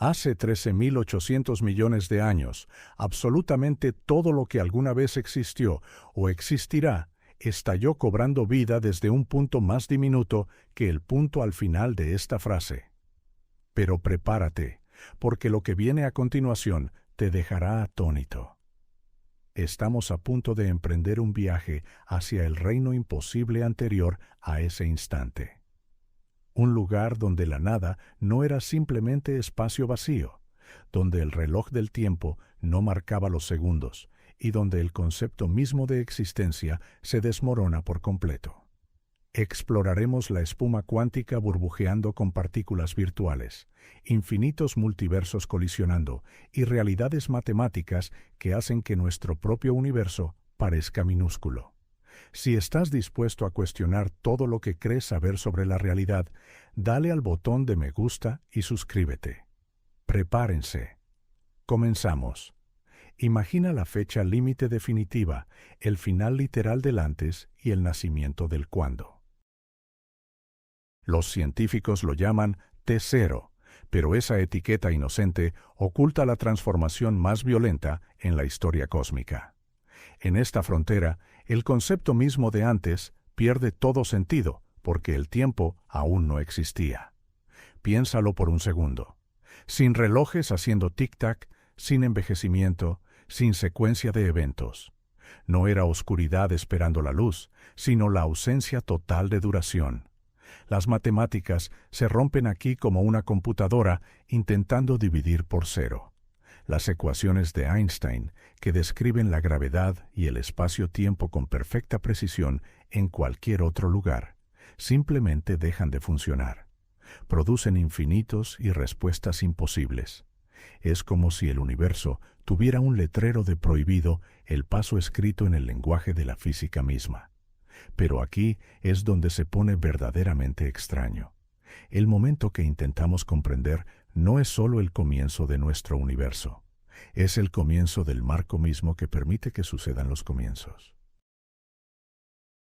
Hace 13.800 millones de años, absolutamente todo lo que alguna vez existió o existirá estalló cobrando vida desde un punto más diminuto que el punto al final de esta frase. Pero prepárate, porque lo que viene a continuación te dejará atónito. Estamos a punto de emprender un viaje hacia el reino imposible anterior a ese instante. Un lugar donde la nada no era simplemente espacio vacío, donde el reloj del tiempo no marcaba los segundos y donde el concepto mismo de existencia se desmorona por completo. Exploraremos la espuma cuántica burbujeando con partículas virtuales, infinitos multiversos colisionando y realidades matemáticas que hacen que nuestro propio universo parezca minúsculo. Si estás dispuesto a cuestionar todo lo que crees saber sobre la realidad, dale al botón de me gusta y suscríbete. Prepárense. Comenzamos. Imagina la fecha límite definitiva, el final literal del antes y el nacimiento del cuándo. Los científicos lo llaman T0, pero esa etiqueta inocente oculta la transformación más violenta en la historia cósmica. En esta frontera, el concepto mismo de antes pierde todo sentido porque el tiempo aún no existía. Piénsalo por un segundo. Sin relojes haciendo tic-tac, sin envejecimiento, sin secuencia de eventos. No era oscuridad esperando la luz, sino la ausencia total de duración. Las matemáticas se rompen aquí como una computadora intentando dividir por cero. Las ecuaciones de Einstein, que describen la gravedad y el espacio-tiempo con perfecta precisión en cualquier otro lugar, simplemente dejan de funcionar. Producen infinitos y respuestas imposibles. Es como si el universo tuviera un letrero de prohibido el paso escrito en el lenguaje de la física misma. Pero aquí es donde se pone verdaderamente extraño. El momento que intentamos comprender no es solo el comienzo de nuestro universo, es el comienzo del marco mismo que permite que sucedan los comienzos.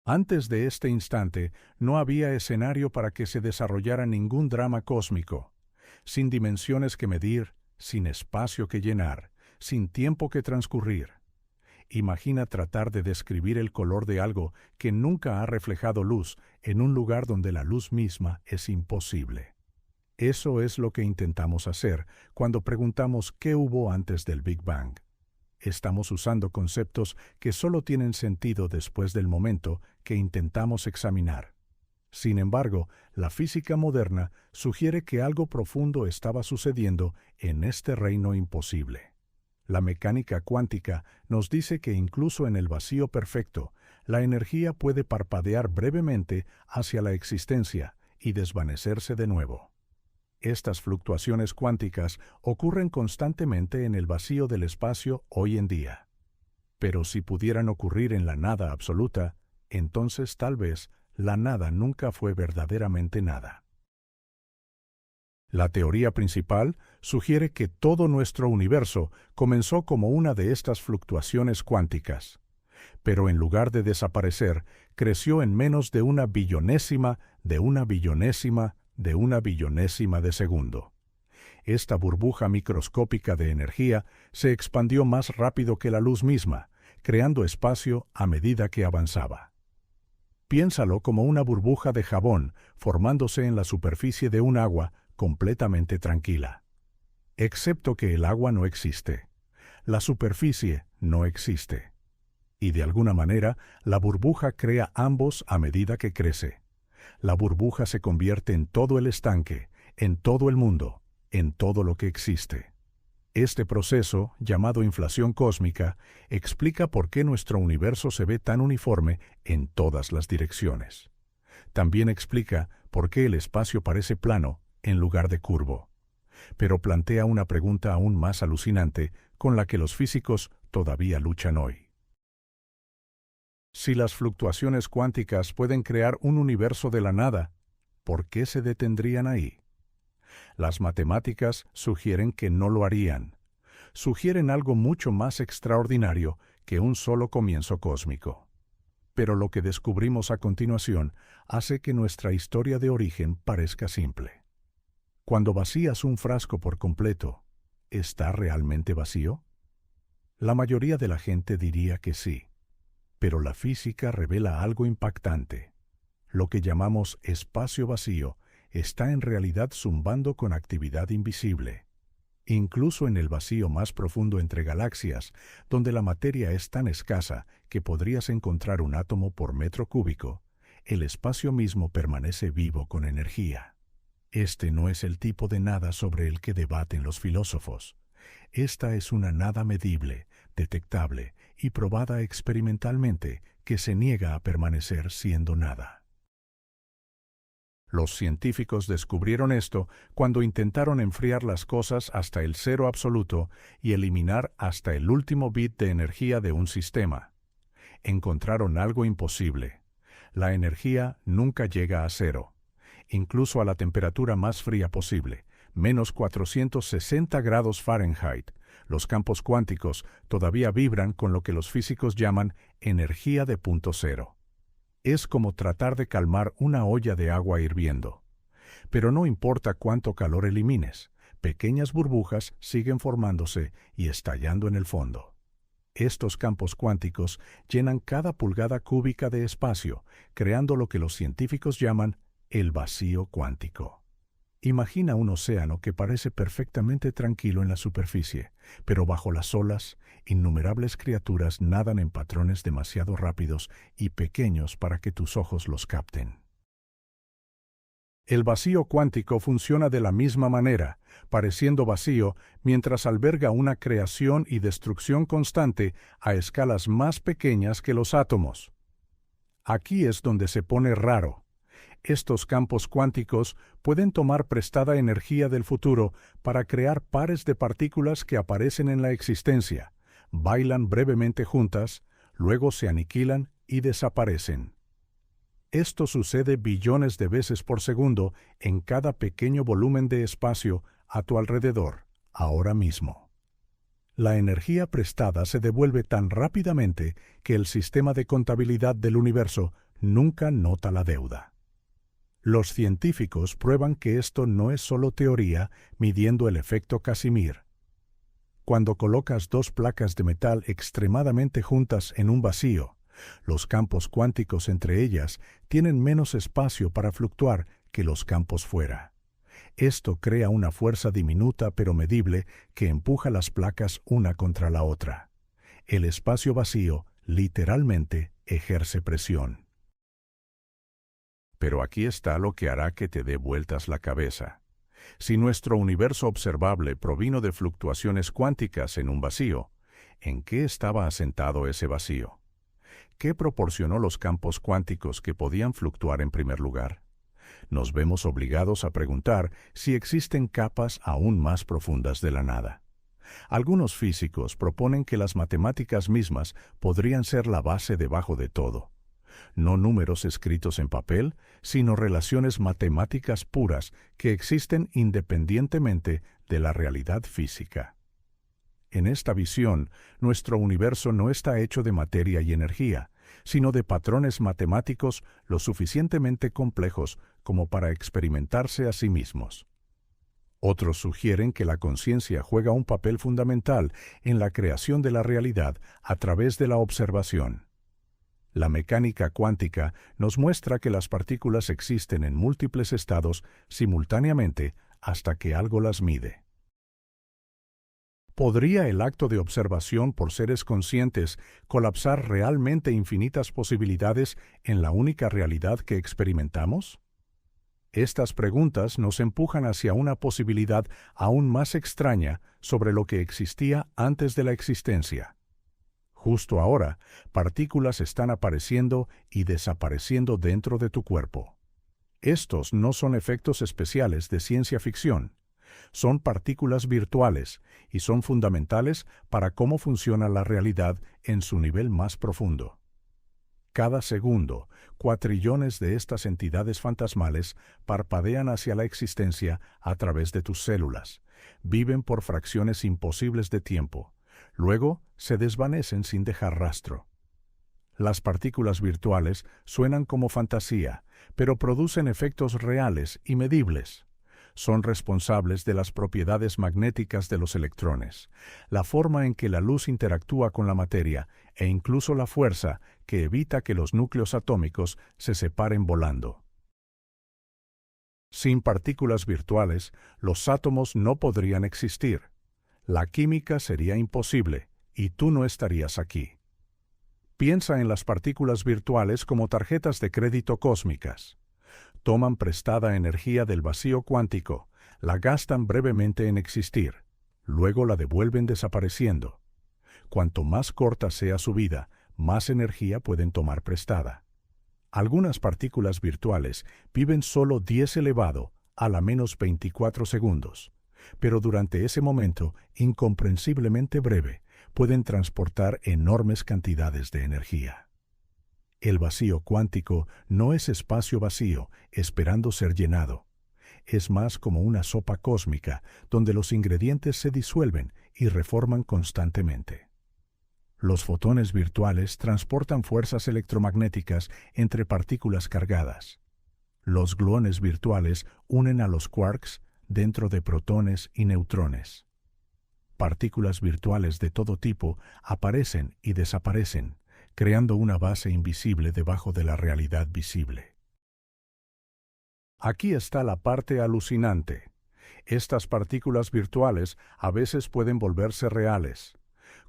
Antes de este instante, no había escenario para que se desarrollara ningún drama cósmico, sin dimensiones que medir, sin espacio que llenar, sin tiempo que transcurrir. Imagina tratar de describir el color de algo que nunca ha reflejado luz en un lugar donde la luz misma es imposible. Eso es lo que intentamos hacer cuando preguntamos qué hubo antes del Big Bang. Estamos usando conceptos que solo tienen sentido después del momento que intentamos examinar. Sin embargo, la física moderna sugiere que algo profundo estaba sucediendo en este reino imposible. La mecánica cuántica nos dice que incluso en el vacío perfecto, la energía puede parpadear brevemente hacia la existencia y desvanecerse de nuevo. Estas fluctuaciones cuánticas ocurren constantemente en el vacío del espacio hoy en día. Pero si pudieran ocurrir en la nada absoluta, entonces tal vez la nada nunca fue verdaderamente nada. La teoría principal sugiere que todo nuestro universo comenzó como una de estas fluctuaciones cuánticas, pero en lugar de desaparecer, creció en menos de una billonésima de una billonésima de una billonésima de segundo. Esta burbuja microscópica de energía se expandió más rápido que la luz misma, creando espacio a medida que avanzaba. Piénsalo como una burbuja de jabón formándose en la superficie de un agua completamente tranquila. Excepto que el agua no existe. La superficie no existe. Y de alguna manera, la burbuja crea ambos a medida que crece. La burbuja se convierte en todo el estanque, en todo el mundo, en todo lo que existe. Este proceso, llamado inflación cósmica, explica por qué nuestro universo se ve tan uniforme en todas las direcciones. También explica por qué el espacio parece plano en lugar de curvo. Pero plantea una pregunta aún más alucinante con la que los físicos todavía luchan hoy. Si las fluctuaciones cuánticas pueden crear un universo de la nada, ¿por qué se detendrían ahí? Las matemáticas sugieren que no lo harían. Sugieren algo mucho más extraordinario que un solo comienzo cósmico. Pero lo que descubrimos a continuación hace que nuestra historia de origen parezca simple. Cuando vacías un frasco por completo, ¿está realmente vacío? La mayoría de la gente diría que sí, pero la física revela algo impactante. Lo que llamamos espacio vacío está en realidad zumbando con actividad invisible. Incluso en el vacío más profundo entre galaxias, donde la materia es tan escasa que podrías encontrar un átomo por metro cúbico, el espacio mismo permanece vivo con energía. Este no es el tipo de nada sobre el que debaten los filósofos. Esta es una nada medible, detectable y probada experimentalmente que se niega a permanecer siendo nada. Los científicos descubrieron esto cuando intentaron enfriar las cosas hasta el cero absoluto y eliminar hasta el último bit de energía de un sistema. Encontraron algo imposible. La energía nunca llega a cero, incluso a la temperatura más fría posible, menos 460 grados Fahrenheit. Los campos cuánticos todavía vibran con lo que los físicos llaman energía de punto cero. Es como tratar de calmar una olla de agua hirviendo. Pero no importa cuánto calor elimines, pequeñas burbujas siguen formándose y estallando en el fondo. Estos campos cuánticos llenan cada pulgada cúbica de espacio, creando lo que los científicos llaman el vacío cuántico. Imagina un océano que parece perfectamente tranquilo en la superficie, pero bajo las olas, innumerables criaturas nadan en patrones demasiado rápidos y pequeños para que tus ojos los capten. El vacío cuántico funciona de la misma manera, pareciendo vacío mientras alberga una creación y destrucción constante a escalas más pequeñas que los átomos. Aquí es donde se pone raro. Estos campos cuánticos pueden tomar prestada energía del futuro para crear pares de partículas que aparecen en la existencia, bailan brevemente juntas, luego se aniquilan y desaparecen. Esto sucede billones de veces por segundo en cada pequeño volumen de espacio a tu alrededor, ahora mismo. La energía prestada se devuelve tan rápidamente que el sistema de contabilidad del universo nunca nota la deuda. Los científicos prueban que esto no es solo teoría midiendo el efecto Casimir. Cuando colocas dos placas de metal extremadamente juntas en un vacío, los campos cuánticos entre ellas tienen menos espacio para fluctuar que los campos fuera. Esto crea una fuerza diminuta pero medible que empuja las placas una contra la otra. El espacio vacío literalmente ejerce presión. Pero aquí está lo que hará que te dé vueltas la cabeza. Si nuestro universo observable provino de fluctuaciones cuánticas en un vacío, ¿en qué estaba asentado ese vacío? ¿Qué proporcionó los campos cuánticos que podían fluctuar en primer lugar? Nos vemos obligados a preguntar si existen capas aún más profundas de la nada. Algunos físicos proponen que las matemáticas mismas podrían ser la base debajo de todo. No números escritos en papel, sino relaciones matemáticas puras que existen independientemente de la realidad física. En esta visión, nuestro universo no está hecho de materia y energía, sino de patrones matemáticos lo suficientemente complejos como para experimentarse a sí mismos. Otros sugieren que la conciencia juega un papel fundamental en la creación de la realidad a través de la observación. La mecánica cuántica nos muestra que las partículas existen en múltiples estados simultáneamente hasta que algo las mide. ¿Podría el acto de observación por seres conscientes colapsar realmente infinitas posibilidades en la única realidad que experimentamos? Estas preguntas nos empujan hacia una posibilidad aún más extraña sobre lo que existía antes de la existencia. Justo ahora, partículas están apareciendo y desapareciendo dentro de tu cuerpo. Estos no son efectos especiales de ciencia ficción. Son partículas virtuales y son fundamentales para cómo funciona la realidad en su nivel más profundo. Cada segundo, cuatrillones de estas entidades fantasmales parpadean hacia la existencia a través de tus células. Viven por fracciones imposibles de tiempo. Luego se desvanecen sin dejar rastro. Las partículas virtuales suenan como fantasía, pero producen efectos reales y medibles. son responsables de las propiedades magnéticas de los electrones, la forma en que la luz interactúa con la materia e incluso la fuerza que evita que los núcleos atómicos se separen volando. Sin partículas virtuales, los átomos no podrían existir. La química sería imposible y tú no estarías aquí. Piensa en las partículas virtuales como tarjetas de crédito cósmicas. Toman prestada energía del vacío cuántico, la gastan brevemente en existir, luego la devuelven desapareciendo. Cuanto más corta sea su vida, más energía pueden tomar prestada. Algunas partículas virtuales viven solo 10 elevado a la menos 24 segundos, pero durante ese momento, incomprensiblemente breve, pueden transportar enormes cantidades de energía. El vacío cuántico no es espacio vacío esperando ser llenado. Es más como una sopa cósmica donde los ingredientes se disuelven y reforman constantemente. Los fotones virtuales transportan fuerzas electromagnéticas entre partículas cargadas. Los gluones virtuales unen a los quarks dentro de protones y neutrones. Partículas virtuales de todo tipo aparecen y desaparecen, creando una base invisible debajo de la realidad visible. Aquí está la parte alucinante. Estas partículas virtuales a veces pueden volverse reales.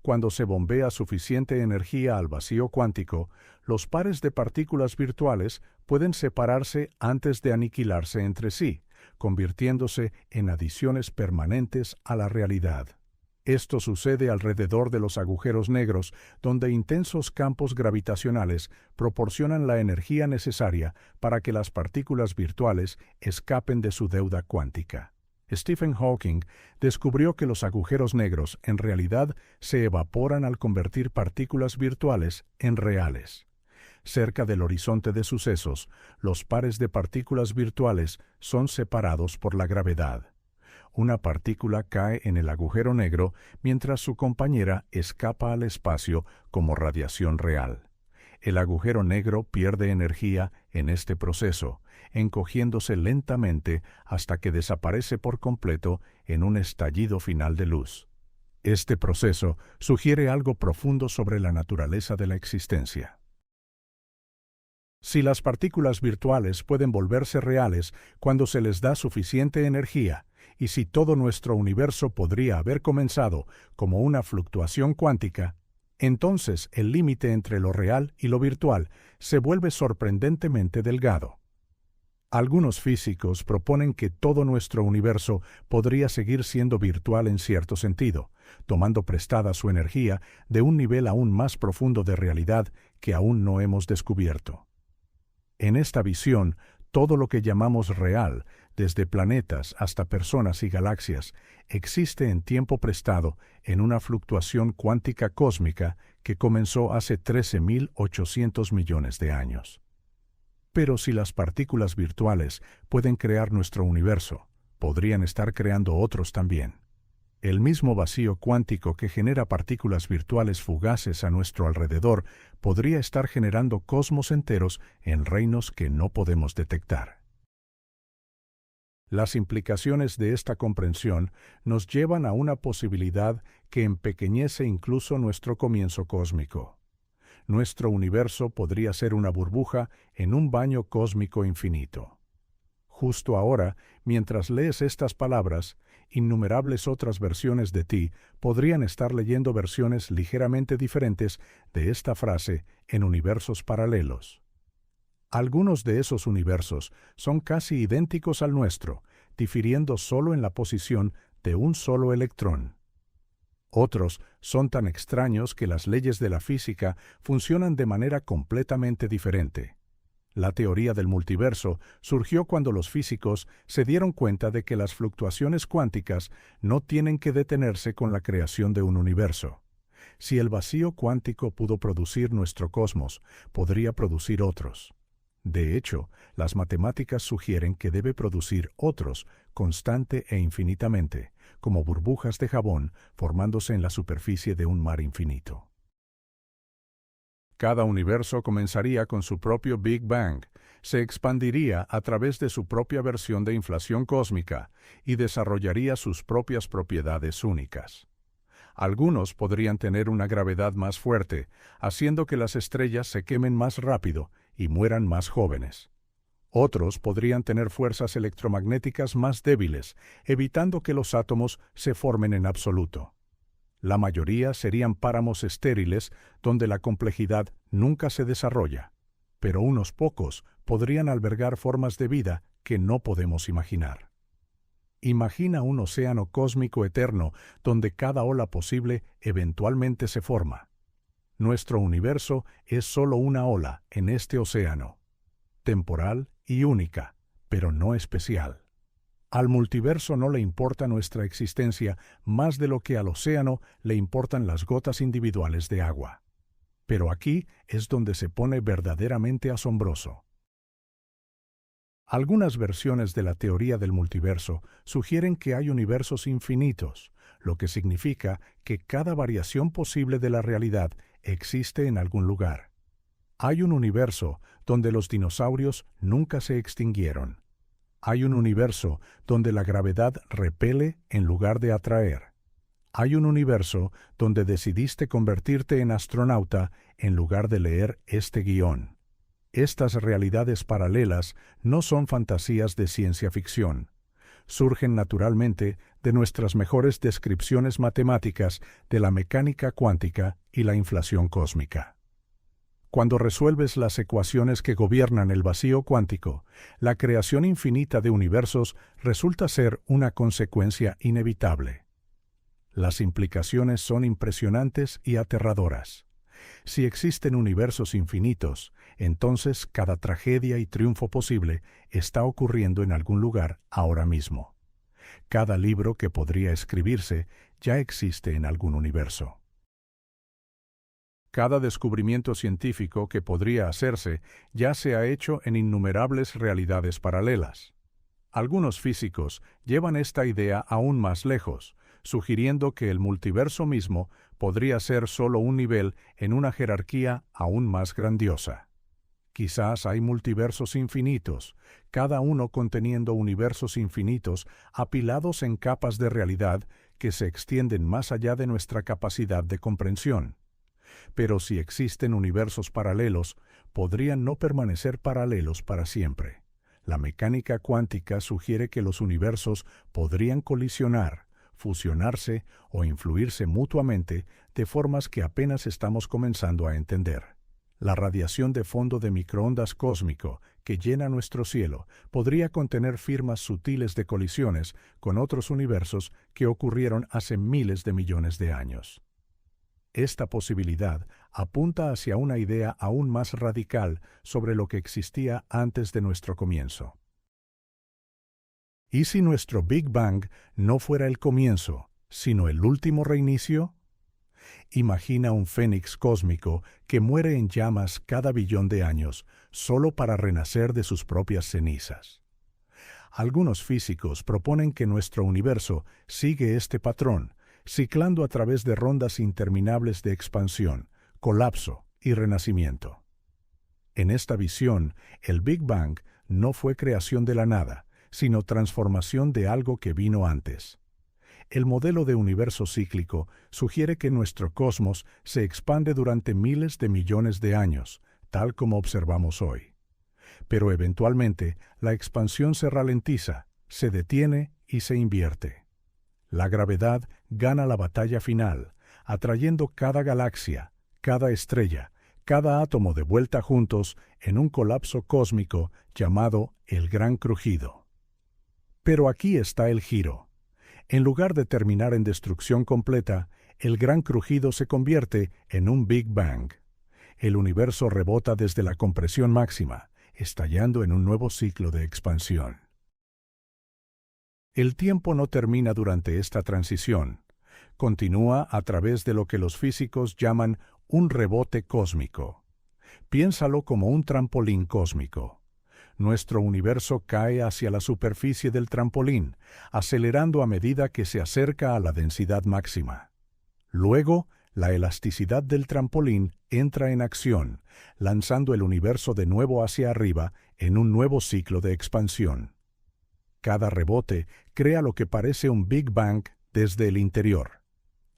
Cuando se bombea suficiente energía al vacío cuántico, los pares de partículas virtuales pueden separarse antes de aniquilarse entre sí, convirtiéndose en adiciones permanentes a la realidad. Esto sucede alrededor de los agujeros negros, donde intensos campos gravitacionales proporcionan la energía necesaria para que las partículas virtuales escapen de su deuda cuántica. Stephen Hawking descubrió que los agujeros negros en realidad se evaporan al convertir partículas virtuales en reales. Cerca del horizonte de sucesos, los pares de partículas virtuales son separados por la gravedad. Una partícula cae en el agujero negro mientras su compañera escapa al espacio como radiación real. El agujero negro pierde energía en este proceso, encogiéndose lentamente hasta que desaparece por completo en un estallido final de luz. Este proceso sugiere algo profundo sobre la naturaleza de la existencia. Si las partículas virtuales pueden volverse reales cuando se les da suficiente energía, y si todo nuestro universo podría haber comenzado como una fluctuación cuántica, entonces el límite entre lo real y lo virtual se vuelve sorprendentemente delgado. Algunos físicos proponen que todo nuestro universo podría seguir siendo virtual en cierto sentido, tomando prestada su energía de un nivel aún más profundo de realidad que aún no hemos descubierto. En esta visión, todo lo que llamamos real, desde planetas hasta personas y galaxias, existe en tiempo prestado en una fluctuación cuántica cósmica que comenzó hace 13.800 millones de años. Pero si las partículas virtuales pueden crear nuestro universo, podrían estar creando otros también. El mismo vacío cuántico que genera partículas virtuales fugaces a nuestro alrededor podría estar generando cosmos enteros en reinos que no podemos detectar. Las implicaciones de esta comprensión nos llevan a una posibilidad que empequeñece incluso nuestro comienzo cósmico. Nuestro universo podría ser una burbuja en un baño cósmico infinito. Justo ahora, mientras lees estas palabras, innumerables otras versiones de ti podrían estar leyendo versiones ligeramente diferentes de esta frase en universos paralelos. Algunos de esos universos son casi idénticos al nuestro, difiriendo solo en la posición de un solo electrón. Otros son tan extraños que las leyes de la física funcionan de manera completamente diferente. La teoría del multiverso surgió cuando los físicos se dieron cuenta de que las fluctuaciones cuánticas no tienen que detenerse con la creación de un universo. Si el vacío cuántico pudo producir nuestro cosmos, podría producir otros. De hecho, las matemáticas sugieren que debe producir otros constante e infinitamente, como burbujas de jabón formándose en la superficie de un mar infinito. Cada universo comenzaría con su propio Big Bang, se expandiría a través de su propia versión de inflación cósmica y desarrollaría sus propias propiedades únicas. Algunos podrían tener una gravedad más fuerte, haciendo que las estrellas se quemen más rápido y mueran más jóvenes. Otros podrían tener fuerzas electromagnéticas más débiles, evitando que los átomos se formen en absoluto. La mayoría serían páramos estériles donde la complejidad nunca se desarrolla, pero unos pocos podrían albergar formas de vida que no podemos imaginar. Imagina un océano cósmico eterno donde cada ola posible eventualmente se forma. Nuestro universo es solo una ola en este océano, temporal y única, pero no especial. Al multiverso no le importa nuestra existencia más de lo que al océano le importan las gotas individuales de agua. Pero aquí es donde se pone verdaderamente asombroso. Algunas versiones de la teoría del multiverso sugieren que hay universos infinitos, lo que significa que cada variación posible de la realidad existe en algún lugar. Hay un universo donde los dinosaurios nunca se extinguieron. Hay un universo donde la gravedad repele en lugar de atraer. Hay un universo donde decidiste convertirte en astronauta en lugar de leer este guión. Estas realidades paralelas no son fantasías de ciencia ficción. Surgen naturalmente de nuestras mejores descripciones matemáticas de la mecánica cuántica y la inflación cósmica. Cuando resuelves las ecuaciones que gobiernan el vacío cuántico, la creación infinita de universos resulta ser una consecuencia inevitable. Las implicaciones son impresionantes y aterradoras. Si existen universos infinitos, entonces cada tragedia y triunfo posible está ocurriendo en algún lugar ahora mismo. Cada libro que podría escribirse ya existe en algún universo. Cada descubrimiento científico que podría hacerse ya se ha hecho en innumerables realidades paralelas. Algunos físicos llevan esta idea aún más lejos, sugiriendo que el multiverso mismo podría ser solo un nivel en una jerarquía aún más grandiosa. Quizás hay multiversos infinitos, cada uno conteniendo universos infinitos apilados en capas de realidad que se extienden más allá de nuestra capacidad de comprensión. Pero si existen universos paralelos, podrían no permanecer paralelos para siempre. La mecánica cuántica sugiere que los universos podrían colisionar, fusionarse o influirse mutuamente de formas que apenas estamos comenzando a entender. La radiación de fondo de microondas cósmico que llena nuestro cielo podría contener firmas sutiles de colisiones con otros universos que ocurrieron hace miles de millones de años. Esta posibilidad apunta hacia una idea aún más radical sobre lo que existía antes de nuestro comienzo. ¿Y si nuestro Big Bang no fuera el comienzo, sino el último reinicio? Imagina un fénix cósmico que muere en llamas cada billón de años, solo para renacer de sus propias cenizas. Algunos físicos proponen que nuestro universo sigue este patrón, ciclando a través de rondas interminables de expansión, colapso y renacimiento. En esta visión, el Big Bang no fue creación de la nada, sino transformación de algo que vino antes. El modelo de universo cíclico sugiere que nuestro cosmos se expande durante miles de millones de años, tal como observamos hoy. Pero eventualmente, la expansión se ralentiza, se detiene y se invierte. La gravedad gana la batalla final, atrayendo cada galaxia, cada estrella, cada átomo de vuelta juntos en un colapso cósmico llamado el Gran Crujido. Pero aquí está el giro. En lugar de terminar en destrucción completa, el Gran Crujido se convierte en un Big Bang. El universo rebota desde la compresión máxima, estallando en un nuevo ciclo de expansión. El tiempo no termina durante esta transición. Continúa a través de lo que los físicos llaman un rebote cósmico. Piénsalo como un trampolín cósmico. Nuestro universo cae hacia la superficie del trampolín, acelerando a medida que se acerca a la densidad máxima. Luego, La elasticidad del trampolín entra en acción, lanzando el universo de nuevo hacia arriba en un nuevo ciclo de expansión. Cada rebote crea lo que parece un Big Bang desde el interior.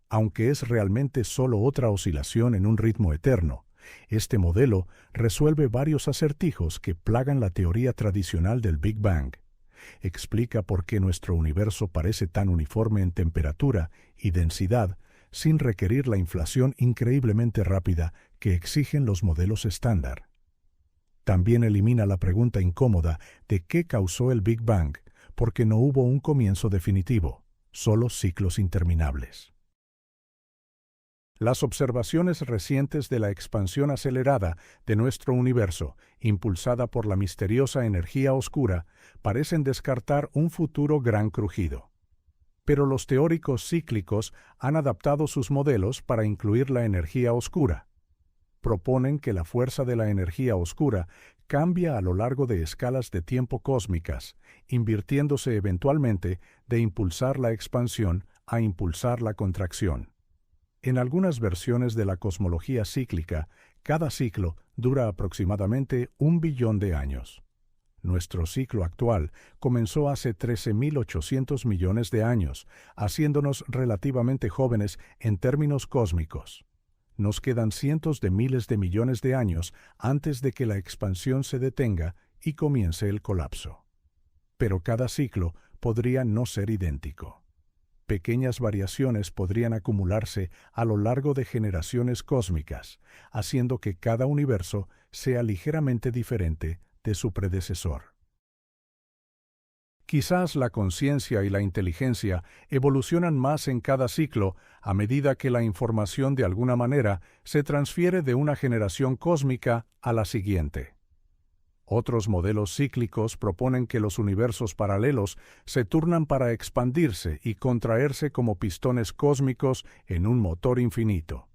Aunque es realmente solo otra oscilación en un ritmo eterno, este modelo resuelve varios acertijos que plagan la teoría tradicional del Big Bang. Explica por qué nuestro universo parece tan uniforme en temperatura y densidad sin requerir la inflación increíblemente rápida que exigen los modelos estándar. También elimina la pregunta incómoda de qué causó el Big Bang, porque no hubo un comienzo definitivo, solo ciclos interminables. Las observaciones recientes de la expansión acelerada de nuestro universo, impulsada por la misteriosa energía oscura, parecen descartar un futuro gran crujido. Pero los teóricos cíclicos han adaptado sus modelos para incluir la energía oscura. Proponen que la fuerza de la energía oscura cambia a lo largo de escalas de tiempo cósmicas, invirtiéndose eventualmente de impulsar la expansión a impulsar la contracción. En algunas versiones de la cosmología cíclica, cada ciclo dura aproximadamente 1 billón de años. Nuestro ciclo actual comenzó hace 13.800 millones de años, haciéndonos relativamente jóvenes en términos cósmicos. Nos quedan cientos de miles de millones de años antes de que la expansión se detenga y comience el colapso. Pero cada ciclo podría no ser idéntico. Pequeñas variaciones podrían acumularse a lo largo de generaciones cósmicas, haciendo que cada universo sea ligeramente diferente de su predecesor. Quizás la conciencia y la inteligencia evolucionan más en cada ciclo a medida que la información de alguna manera se transfiere de una generación cósmica a la siguiente. Otros modelos cíclicos proponen que los universos paralelos se turnan para expandirse y contraerse como pistones cósmicos en un motor infinito.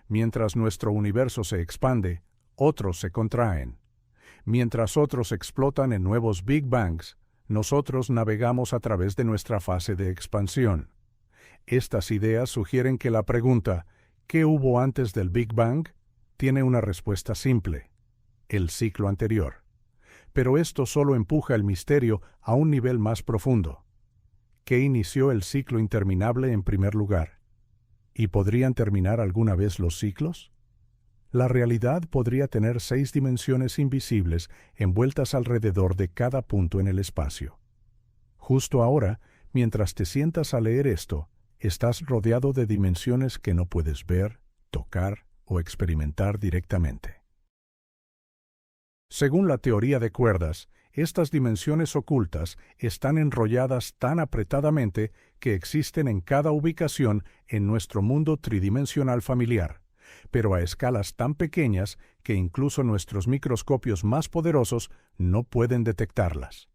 Mientras nuestro universo se expande, otros se contraen. Mientras otros explotan en nuevos Big Bangs, nosotros navegamos a través de nuestra fase de expansión. Estas ideas sugieren que la pregunta ¿qué hubo antes del Big Bang? Tiene una respuesta simple: el ciclo anterior. Pero esto solo empuja el misterio a un nivel más profundo. ¿Qué inició el ciclo interminable en primer lugar? ¿Y podrían terminar alguna vez los ciclos? La realidad podría tener 6 dimensiones invisibles envueltas alrededor de cada punto en el espacio. Justo ahora, mientras te sientas a leer esto, estás rodeado de dimensiones que no puedes ver, tocar o experimentar directamente. Según la teoría de cuerdas, estas dimensiones ocultas están enrolladas tan apretadamente que existen en cada ubicación en nuestro mundo tridimensional familiar, pero a escalas tan pequeñas que incluso nuestros microscopios más poderosos no pueden detectarlas.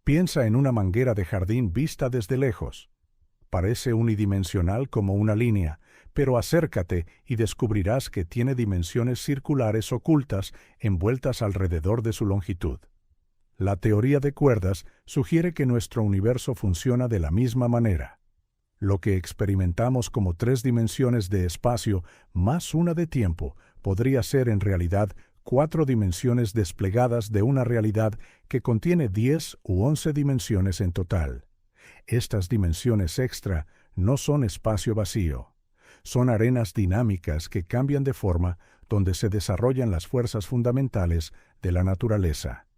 Piensa en una manguera de jardín vista desde lejos. Parece unidimensional como una línea, pero acércate y descubrirás que tiene dimensiones circulares ocultas envueltas alrededor de su longitud. La teoría de cuerdas sugiere que nuestro universo funciona de la misma manera. Lo que experimentamos como 3 dimensiones de espacio más una de tiempo podría ser en realidad 4 dimensiones desplegadas de una realidad que contiene 10 u 11 dimensiones en total. Estas dimensiones extra no son espacio vacío. Son arenas dinámicas que cambian de forma donde se desarrollan las fuerzas fundamentales de la naturaleza.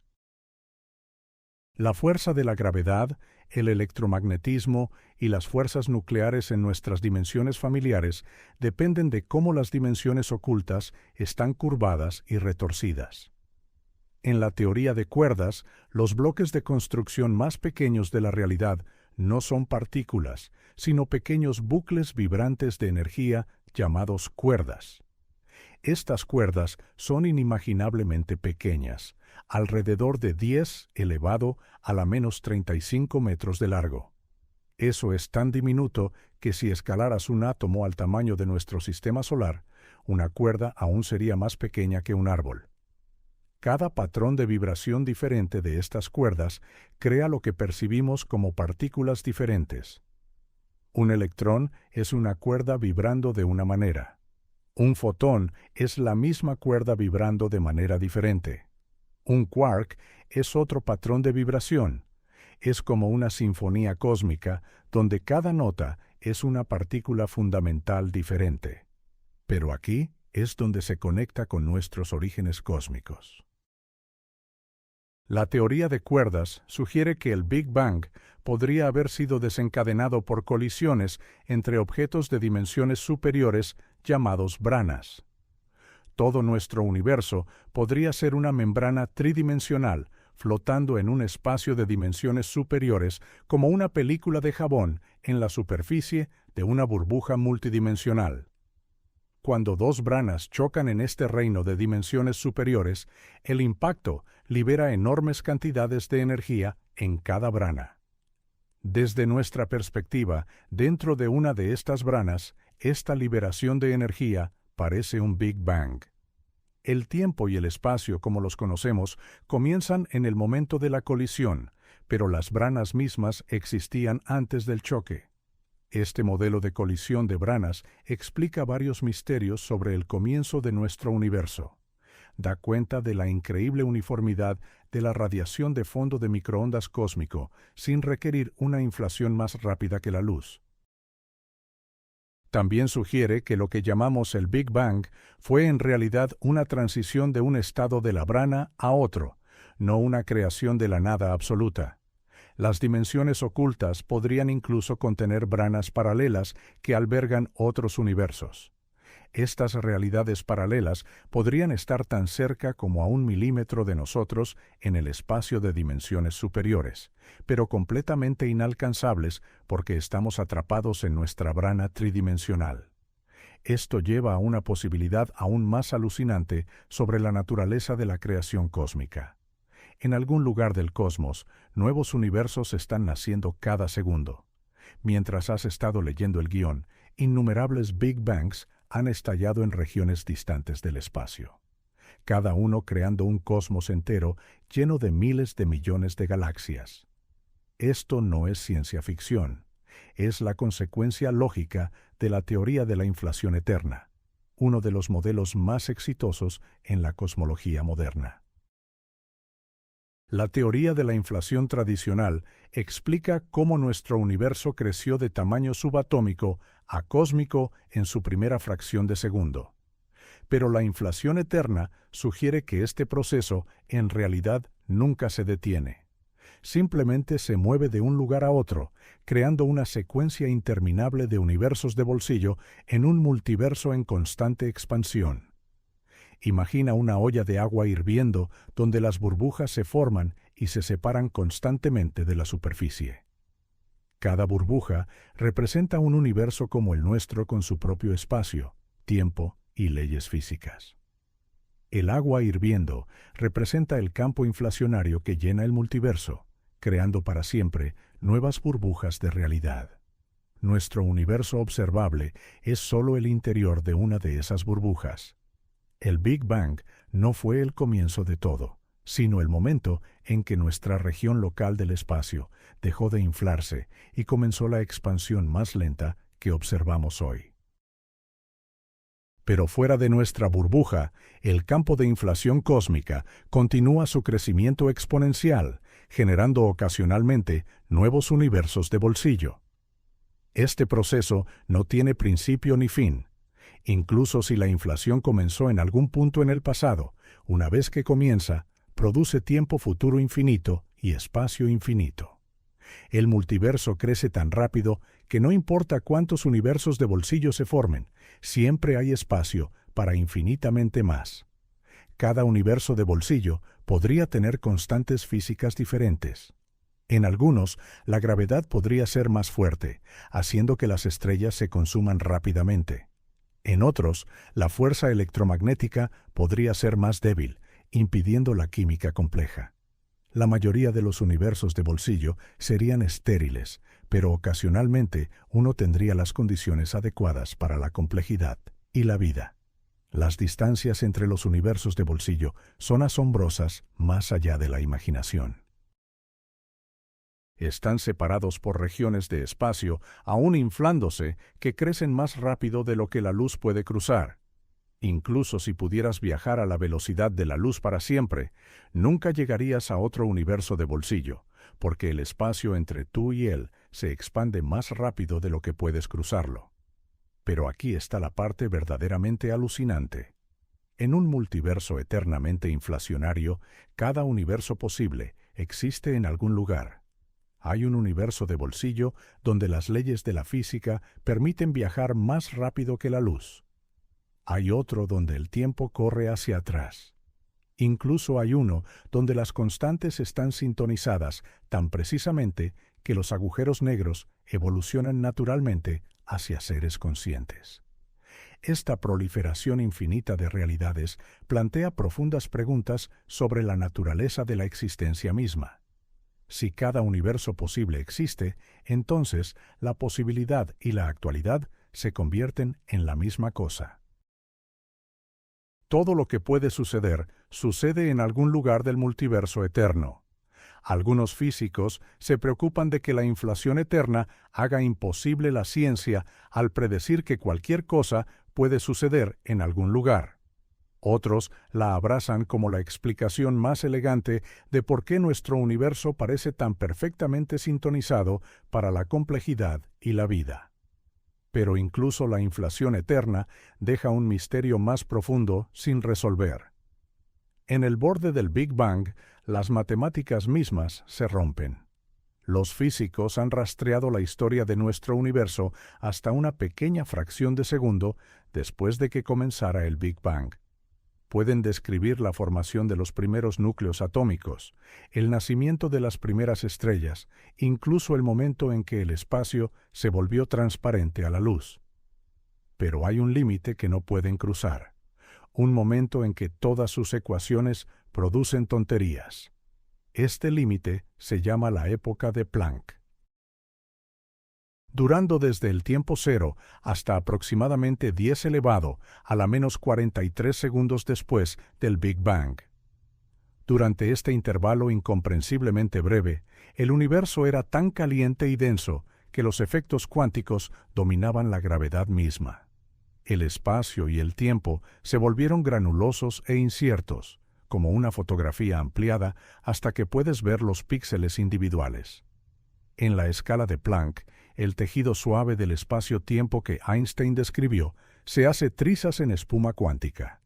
La fuerza de la gravedad, el electromagnetismo y las fuerzas nucleares en nuestras dimensiones familiares dependen de cómo las dimensiones ocultas están curvadas y retorcidas. En la teoría de cuerdas, los bloques de construcción más pequeños de la realidad no son partículas, sino pequeños bucles vibrantes de energía llamados cuerdas. Estas cuerdas son inimaginablemente pequeñas, alrededor de 10 elevado a la menos 35 metros de largo. Eso es tan diminuto que si escalaras un átomo al tamaño de nuestro sistema solar, una cuerda aún sería más pequeña que un árbol. Cada patrón de vibración diferente de estas cuerdas crea lo que percibimos como partículas diferentes. Un electrón es una cuerda vibrando de una manera. Un fotón es la misma cuerda vibrando de manera diferente. Un quark es otro patrón de vibración. Es como una sinfonía cósmica donde cada nota es una partícula fundamental diferente. Pero aquí es donde se conecta con nuestros orígenes cósmicos. La teoría de cuerdas sugiere que el Big Bang podría haber sido desencadenado por colisiones entre objetos de dimensiones superiores llamados branas. Todo nuestro universo podría ser una membrana tridimensional flotando en un espacio de dimensiones superiores como una película de jabón en la superficie de una burbuja multidimensional. Cuando dos branas chocan en este reino de dimensiones superiores, el impacto libera enormes cantidades de energía en cada brana. Desde nuestra perspectiva, dentro de una de estas branas, esta liberación de energía parece un Big Bang. El tiempo y el espacio, como los conocemos, comienzan en el momento de la colisión, pero las branas mismas existían antes del choque. Este modelo de colisión de branas explica varios misterios sobre el comienzo de nuestro universo. Da cuenta de la increíble uniformidad de la radiación de fondo de microondas cósmico, sin requerir una inflación más rápida que la luz. También sugiere que lo que llamamos el Big Bang fue en realidad una transición de un estado de la brana a otro, no una creación de la nada absoluta. Las dimensiones ocultas podrían incluso contener branas paralelas que albergan otros universos. Estas realidades paralelas podrían estar tan cerca como a 1 milímetro de nosotros en el espacio de dimensiones superiores, pero completamente inalcanzables porque estamos atrapados en nuestra brana tridimensional. Esto lleva a una posibilidad aún más alucinante sobre la naturaleza de la creación cósmica. En algún lugar del cosmos, nuevos universos están naciendo cada segundo. Mientras has estado leyendo el guión, innumerables Big Bangs han estallado en regiones distantes del espacio, cada uno creando un cosmos entero lleno de miles de millones de galaxias. Esto no es ciencia ficción, es la consecuencia lógica de la teoría de la inflación eterna, uno de los modelos más exitosos en la cosmología moderna. La teoría de la inflación tradicional explica cómo nuestro universo creció de tamaño subatómico a cósmico en su primera fracción de segundo. Pero la inflación eterna sugiere que este proceso en realidad nunca se detiene. Simplemente se mueve de un lugar a otro, creando una secuencia interminable de universos de bolsillo en un multiverso en constante expansión. Imagina una olla de agua hirviendo donde las burbujas se forman y se separan constantemente de la superficie. Cada burbuja representa un universo como el nuestro con su propio espacio, tiempo y leyes físicas. El agua hirviendo representa el campo inflacionario que llena el multiverso, creando para siempre nuevas burbujas de realidad. Nuestro universo observable es solo el interior de una de esas burbujas. El Big Bang no fue el comienzo de todo, sino el momento en que nuestra región local del espacio dejó de inflarse y comenzó la expansión más lenta que observamos hoy. Pero fuera de nuestra burbuja, el campo de inflación cósmica continúa su crecimiento exponencial, generando ocasionalmente nuevos universos de bolsillo. Este proceso no tiene principio ni fin. Incluso si la inflación comenzó en algún punto en el pasado, una vez que comienza, produce tiempo futuro infinito y espacio infinito. El multiverso crece tan rápido que no importa cuántos universos de bolsillo se formen, siempre hay espacio para infinitamente más. Cada universo de bolsillo podría tener constantes físicas diferentes. En algunos, la gravedad podría ser más fuerte, haciendo que las estrellas se consuman rápidamente. En otros, la fuerza electromagnética podría ser más débil, impidiendo la química compleja. La mayoría de los universos de bolsillo serían estériles, pero ocasionalmente uno tendría las condiciones adecuadas para la complejidad y la vida. Las distancias entre los universos de bolsillo son asombrosas más allá de la imaginación. Están separados por regiones de espacio, aún inflándose, que crecen más rápido de lo que la luz puede cruzar. Incluso si pudieras viajar a la velocidad de la luz para siempre, nunca llegarías a otro universo de bolsillo, porque el espacio entre tú y él se expande más rápido de lo que puedes cruzarlo. Pero aquí está la parte verdaderamente alucinante. En un multiverso eternamente inflacionario, cada universo posible existe en algún lugar. Hay un universo de bolsillo donde las leyes de la física permiten viajar más rápido que la luz. Hay otro donde el tiempo corre hacia atrás. Incluso hay uno donde las constantes están sintonizadas tan precisamente que los agujeros negros evolucionan naturalmente hacia seres conscientes. Esta proliferación infinita de realidades plantea profundas preguntas sobre la naturaleza de la existencia misma. Si cada universo posible existe, entonces la posibilidad y la actualidad se convierten en la misma cosa. Todo lo que puede suceder, sucede en algún lugar del multiverso eterno. Algunos físicos se preocupan de que la inflación eterna haga imposible la ciencia al predecir que cualquier cosa puede suceder en algún lugar. Otros la abrazan como la explicación más elegante de por qué nuestro universo parece tan perfectamente sintonizado para la complejidad y la vida. Pero incluso la inflación eterna deja un misterio más profundo sin resolver. En el borde del Big Bang, las matemáticas mismas se rompen. Los físicos han rastreado la historia de nuestro universo hasta una pequeña fracción de segundo después de que comenzara el Big Bang. Pueden describir la formación de los primeros núcleos atómicos, el nacimiento de las primeras estrellas, incluso el momento en que el espacio se volvió transparente a la luz. Pero hay un límite que no pueden cruzar, un momento en que todas sus ecuaciones producen tonterías. Este límite se llama la época de Planck. Durando desde el tiempo cero hasta aproximadamente 10 elevado a la menos 43 segundos después del Big Bang. Durante este intervalo incomprensiblemente breve, el universo era tan caliente y denso que los efectos cuánticos dominaban la gravedad misma. El espacio y el tiempo se volvieron granulosos e inciertos, como una fotografía ampliada hasta que puedes ver los píxeles individuales. En la escala de Planck, el tejido suave del espacio-tiempo que Einstein describió se hace trizas en espuma cuántica.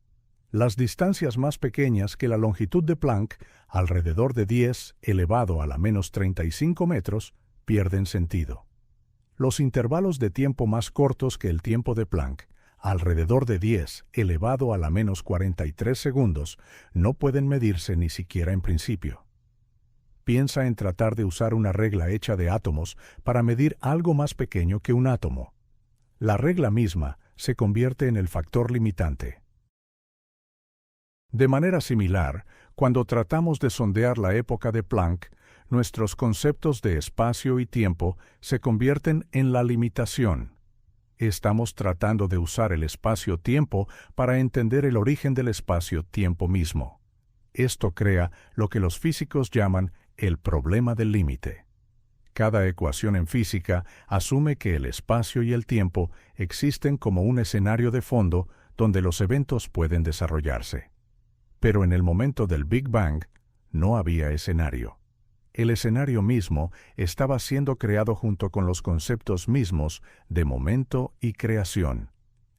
Las distancias más pequeñas que la longitud de Planck, alrededor de 10 elevado a la menos 35 metros, pierden sentido. Los intervalos de tiempo más cortos que el tiempo de Planck, alrededor de 10 elevado a la menos 43 segundos, no pueden medirse ni siquiera en principio. Piensa en tratar de usar una regla hecha de átomos para medir algo más pequeño que un átomo. La regla misma se convierte en el factor limitante. De manera similar, cuando tratamos de sondear la época de Planck, nuestros conceptos de espacio y tiempo se convierten en la limitación. Estamos tratando de usar el espacio-tiempo para entender el origen del espacio-tiempo mismo. Esto crea lo que los físicos llaman el problema del límite. Cada ecuación en física asume que el espacio y el tiempo existen como un escenario de fondo donde los eventos pueden desarrollarse. Pero en el momento del Big Bang no había escenario. El escenario mismo estaba siendo creado junto con los conceptos mismos de momento y creación.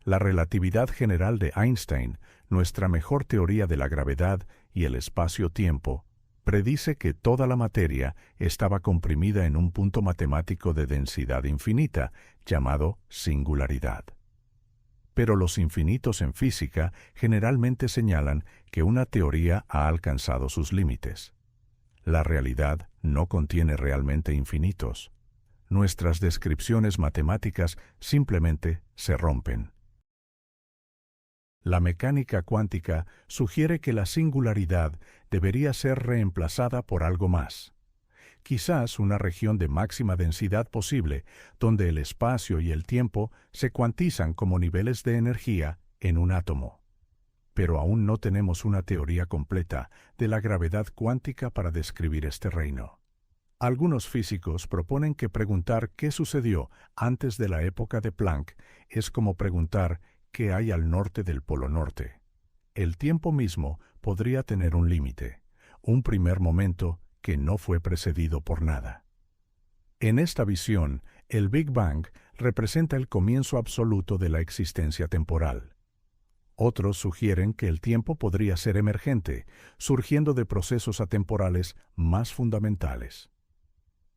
La relatividad general de Einstein, nuestra mejor teoría de la gravedad y el espacio-tiempo, predice que toda la materia estaba comprimida en un punto matemático de densidad infinita, llamado singularidad. Pero los infinitos en física generalmente señalan que una teoría ha alcanzado sus límites. La realidad no contiene realmente infinitos. Nuestras descripciones matemáticas simplemente se rompen. La mecánica cuántica sugiere que la singularidad debería ser reemplazada por algo más. Quizás una región de máxima densidad posible, donde el espacio y el tiempo se cuantizan como niveles de energía en un átomo. Pero aún no tenemos una teoría completa de la gravedad cuántica para describir este reino. Algunos físicos proponen que preguntar qué sucedió antes de la época de Planck es como preguntar qué hay al norte del Polo Norte. El tiempo mismo podría tener un límite, un primer momento que no fue precedido por nada. En esta visión, el Big Bang representa el comienzo absoluto de la existencia temporal. Otros sugieren que el tiempo podría ser emergente, surgiendo de procesos atemporales más fundamentales.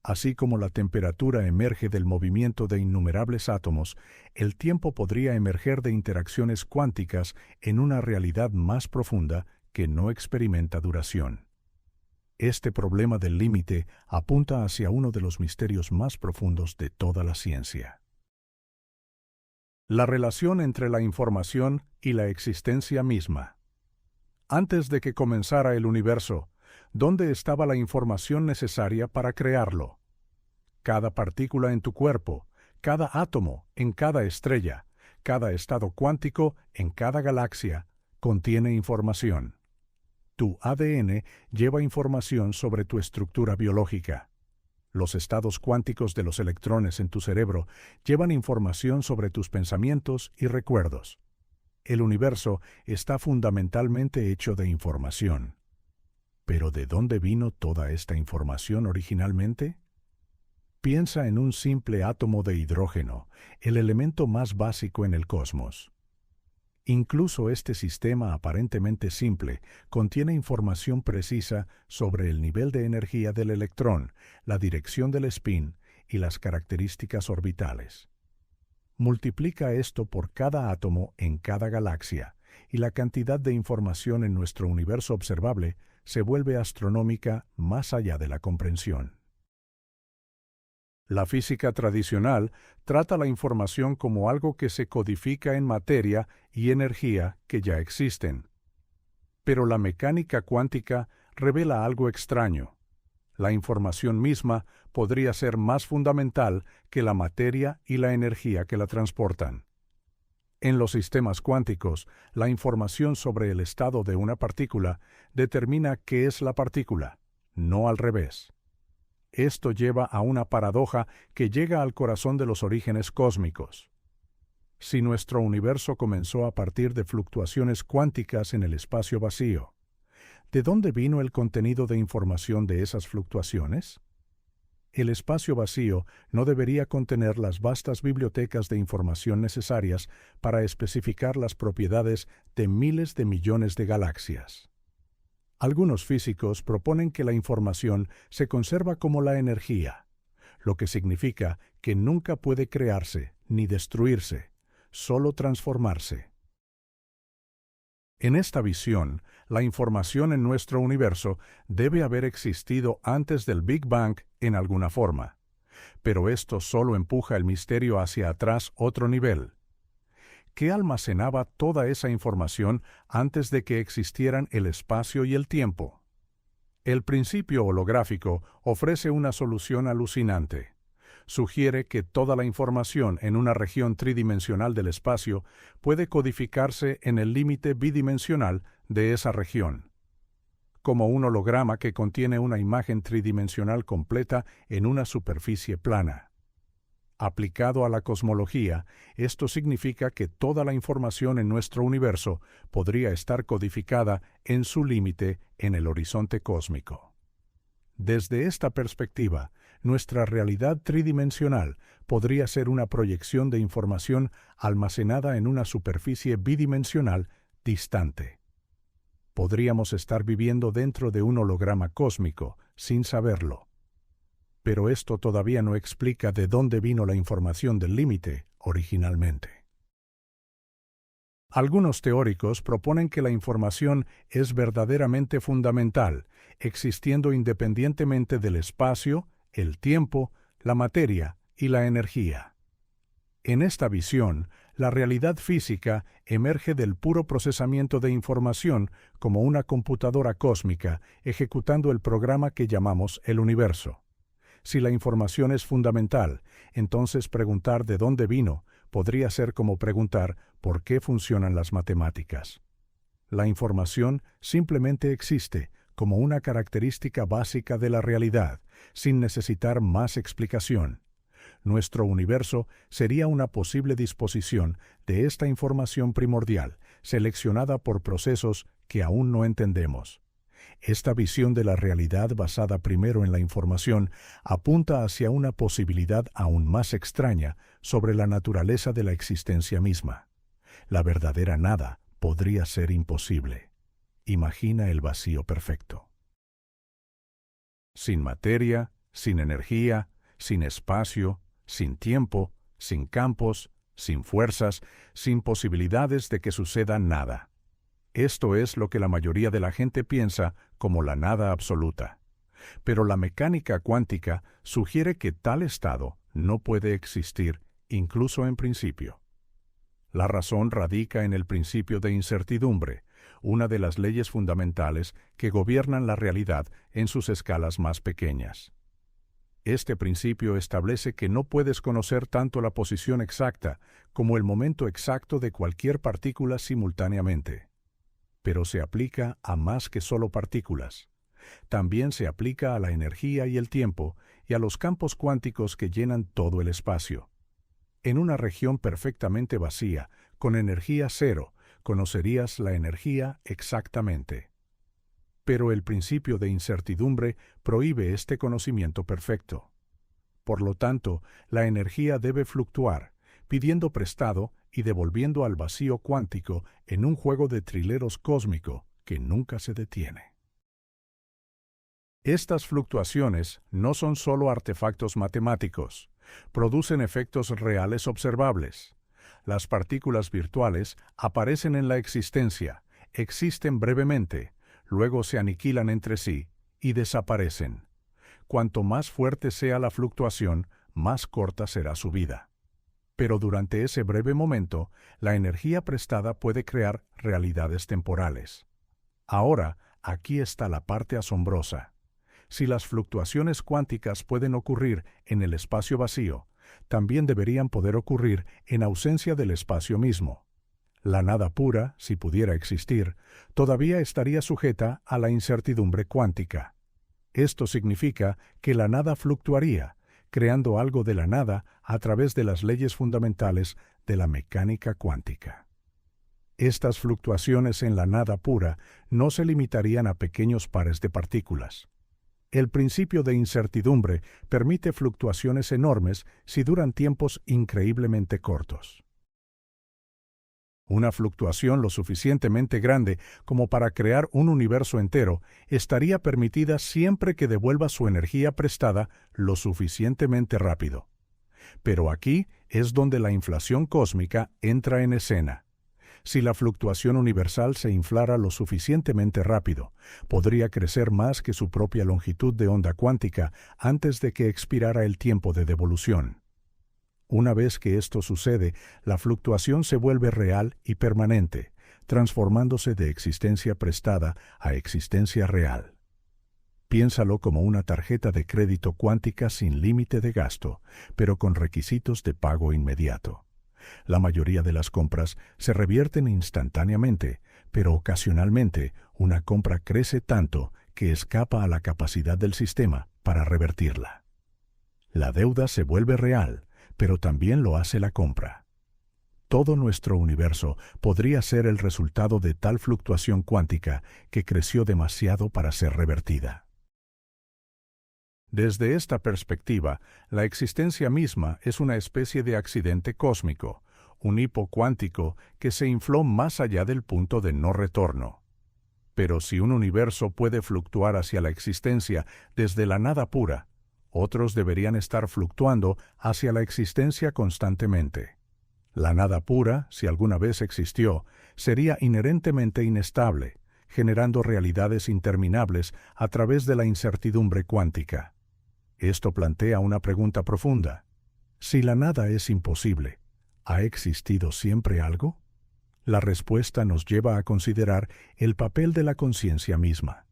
Así como la temperatura emerge del movimiento de innumerables átomos, el tiempo podría emerger de interacciones cuánticas en una realidad más profunda que no experimenta duración. Este problema del límite apunta hacia uno de los misterios más profundos de toda la ciencia. La relación entre la información y la existencia misma. Antes de que comenzara el universo, ¿dónde estaba la información necesaria para crearlo? Cada partícula en tu cuerpo, cada átomo en cada estrella, cada estado cuántico en cada galaxia, contiene información. Tu ADN lleva información sobre tu estructura biológica. Los estados cuánticos de los electrones en tu cerebro llevan información sobre tus pensamientos y recuerdos. El universo está fundamentalmente hecho de información. ¿Pero de dónde vino toda esta información originalmente? Piensa en un simple átomo de hidrógeno, el elemento más básico en el cosmos. Incluso este sistema aparentemente simple contiene información precisa sobre el nivel de energía del electrón, la dirección del spin y las características orbitales. Multiplica esto por cada átomo en cada galaxia, y la cantidad de información en nuestro universo observable se vuelve astronómica más allá de la comprensión. La física tradicional trata la información como algo que se codifica en materia y energía que ya existen. Pero la mecánica cuántica revela algo extraño. La información misma podría ser más fundamental que la materia y la energía que la transportan. En los sistemas cuánticos, la información sobre el estado de una partícula determina qué es la partícula, no al revés. Esto lleva a una paradoja que llega al corazón de los orígenes cósmicos. Si nuestro universo comenzó a partir de fluctuaciones cuánticas en el espacio vacío, ¿de dónde vino el contenido de información de esas fluctuaciones? El espacio vacío no debería contener las vastas bibliotecas de información necesarias para especificar las propiedades de miles de millones de galaxias. Algunos físicos proponen que la información se conserva como la energía, lo que significa que nunca puede crearse ni destruirse, solo transformarse. En esta visión, la información en nuestro universo debe haber existido antes del Big Bang en alguna forma, pero esto solo empuja el misterio hacia atrás otro nivel. ¿Qué almacenaba toda esa información antes de que existieran el espacio y el tiempo? El principio holográfico ofrece una solución alucinante. Sugiere que toda la información en una región tridimensional del espacio puede codificarse en el límite bidimensional de esa región, como un holograma que contiene una imagen tridimensional completa en una superficie plana. Aplicado a la cosmología, esto significa que toda la información en nuestro universo podría estar codificada en su límite en el horizonte cósmico. Desde esta perspectiva, nuestra realidad tridimensional podría ser una proyección de información almacenada en una superficie bidimensional distante. Podríamos estar viviendo dentro de un holograma cósmico sin saberlo. Pero esto todavía no explica de dónde vino la información del límite originalmente. Algunos teóricos proponen que la información es verdaderamente fundamental, existiendo independientemente del espacio, el tiempo, la materia y la energía. En esta visión, la realidad física emerge del puro procesamiento de información como una computadora cósmica ejecutando el programa que llamamos el universo. Si la información es fundamental, entonces preguntar de dónde vino podría ser como preguntar por qué funcionan las matemáticas. La información simplemente existe, como una característica básica de la realidad, sin necesitar más explicación. Nuestro universo sería una posible disposición de esta información primordial, seleccionada por procesos que aún no entendemos. Esta visión de la realidad basada primero en la información apunta hacia una posibilidad aún más extraña sobre la naturaleza de la existencia misma. La verdadera nada podría ser imposible. Imagina el vacío perfecto. Sin materia, sin energía, sin espacio, sin tiempo, sin campos, sin fuerzas, sin posibilidades de que suceda nada. Esto es lo que la mayoría de la gente piensa como la nada absoluta. Pero la mecánica cuántica sugiere que tal estado no puede existir, incluso en principio. La razón radica en el principio de incertidumbre, una de las leyes fundamentales que gobiernan la realidad en sus escalas más pequeñas. Este principio establece que no puedes conocer tanto la posición exacta como el momento exacto de cualquier partícula simultáneamente. Pero se aplica a más que solo partículas. También se aplica a la energía y el tiempo y a los campos cuánticos que llenan todo el espacio. En una región perfectamente vacía, con energía cero, conocerías la energía exactamente. Pero el principio de incertidumbre prohíbe este conocimiento perfecto. Por lo tanto, la energía debe fluctuar, pidiendo prestado y devolviendo al vacío cuántico en un juego de trileros cósmico que nunca se detiene. Estas fluctuaciones no son solo artefactos matemáticos, producen efectos reales observables. Las partículas virtuales aparecen en la existencia, existen brevemente, luego se aniquilan entre sí y desaparecen. Cuanto más fuerte sea la fluctuación, más corta será su vida. Pero durante ese breve momento, la energía prestada puede crear realidades temporales. Ahora, aquí está la parte asombrosa. Si las fluctuaciones cuánticas pueden ocurrir en el espacio vacío, también deberían poder ocurrir en ausencia del espacio mismo. La nada pura, si pudiera existir, todavía estaría sujeta a la incertidumbre cuántica. Esto significa que la nada fluctuaría, creando algo de la nada a través de las leyes fundamentales de la mecánica cuántica. Estas fluctuaciones en la nada pura no se limitarían a pequeños pares de partículas. El principio de incertidumbre permite fluctuaciones enormes si duran tiempos increíblemente cortos. Una fluctuación lo suficientemente grande como para crear un universo entero estaría permitida siempre que devuelva su energía prestada lo suficientemente rápido. Pero aquí es donde la inflación cósmica entra en escena. Si la fluctuación universal se inflara lo suficientemente rápido, podría crecer más que su propia longitud de onda cuántica antes de que expirara el tiempo de devolución. Una vez que esto sucede, la fluctuación se vuelve real y permanente, transformándose de existencia prestada a existencia real. Piénsalo como una tarjeta de crédito cuántica sin límite de gasto, pero con requisitos de pago inmediato. La mayoría de las compras se revierten instantáneamente, pero ocasionalmente una compra crece tanto que escapa a la capacidad del sistema para revertirla. La deuda se vuelve real, pero también lo hace la compra. Todo nuestro universo podría ser el resultado de tal fluctuación cuántica que creció demasiado para ser revertida. Desde esta perspectiva, la existencia misma es una especie de accidente cósmico, un hipo cuántico que se infló más allá del punto de no retorno. Pero si un universo puede fluctuar hacia la existencia desde la nada pura, otros deberían estar fluctuando hacia la existencia constantemente. La nada pura, si alguna vez existió, sería inherentemente inestable, generando realidades interminables a través de la incertidumbre cuántica. Esto plantea una pregunta profunda. Si la nada es imposible, ¿ha existido siempre algo? La respuesta nos lleva a considerar el papel de la conciencia misma.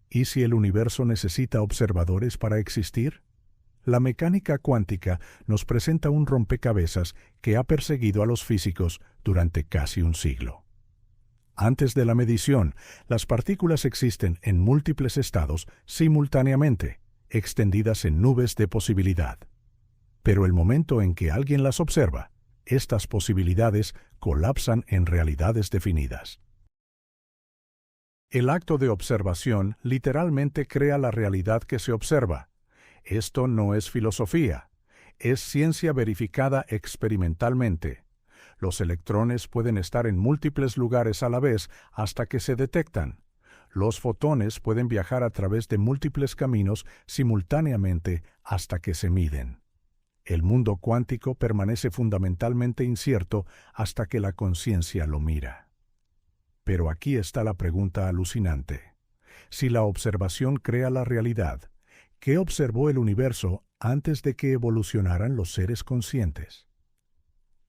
¿Y si el universo necesita observadores para existir? La mecánica cuántica nos presenta un rompecabezas que ha perseguido a los físicos durante casi un siglo. Antes de la medición, las partículas existen en múltiples estados simultáneamente, extendidas en nubes de posibilidad. Pero el momento en que alguien las observa, estas posibilidades colapsan en realidades definidas. El acto de observación literalmente crea la realidad que se observa. Esto no es filosofía, es ciencia verificada experimentalmente. Los electrones pueden estar en múltiples lugares a la vez hasta que se detectan. Los fotones pueden viajar a través de múltiples caminos simultáneamente hasta que se miden. El mundo cuántico permanece fundamentalmente incierto hasta que la conciencia lo mira. Pero aquí está la pregunta alucinante. Si la observación crea la realidad, ¿qué observó el universo antes de que evolucionaran los seres conscientes?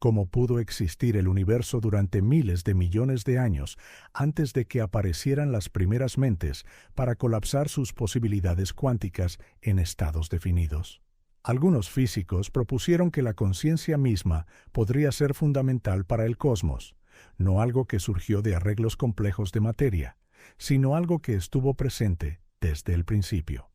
¿Cómo pudo existir el universo durante miles de millones de años antes de que aparecieran las primeras mentes para colapsar sus posibilidades cuánticas en estados definidos? Algunos físicos propusieron que la conciencia misma podría ser fundamental para el cosmos, no algo que surgió de arreglos complejos de materia, sino algo que estuvo presente desde el principio.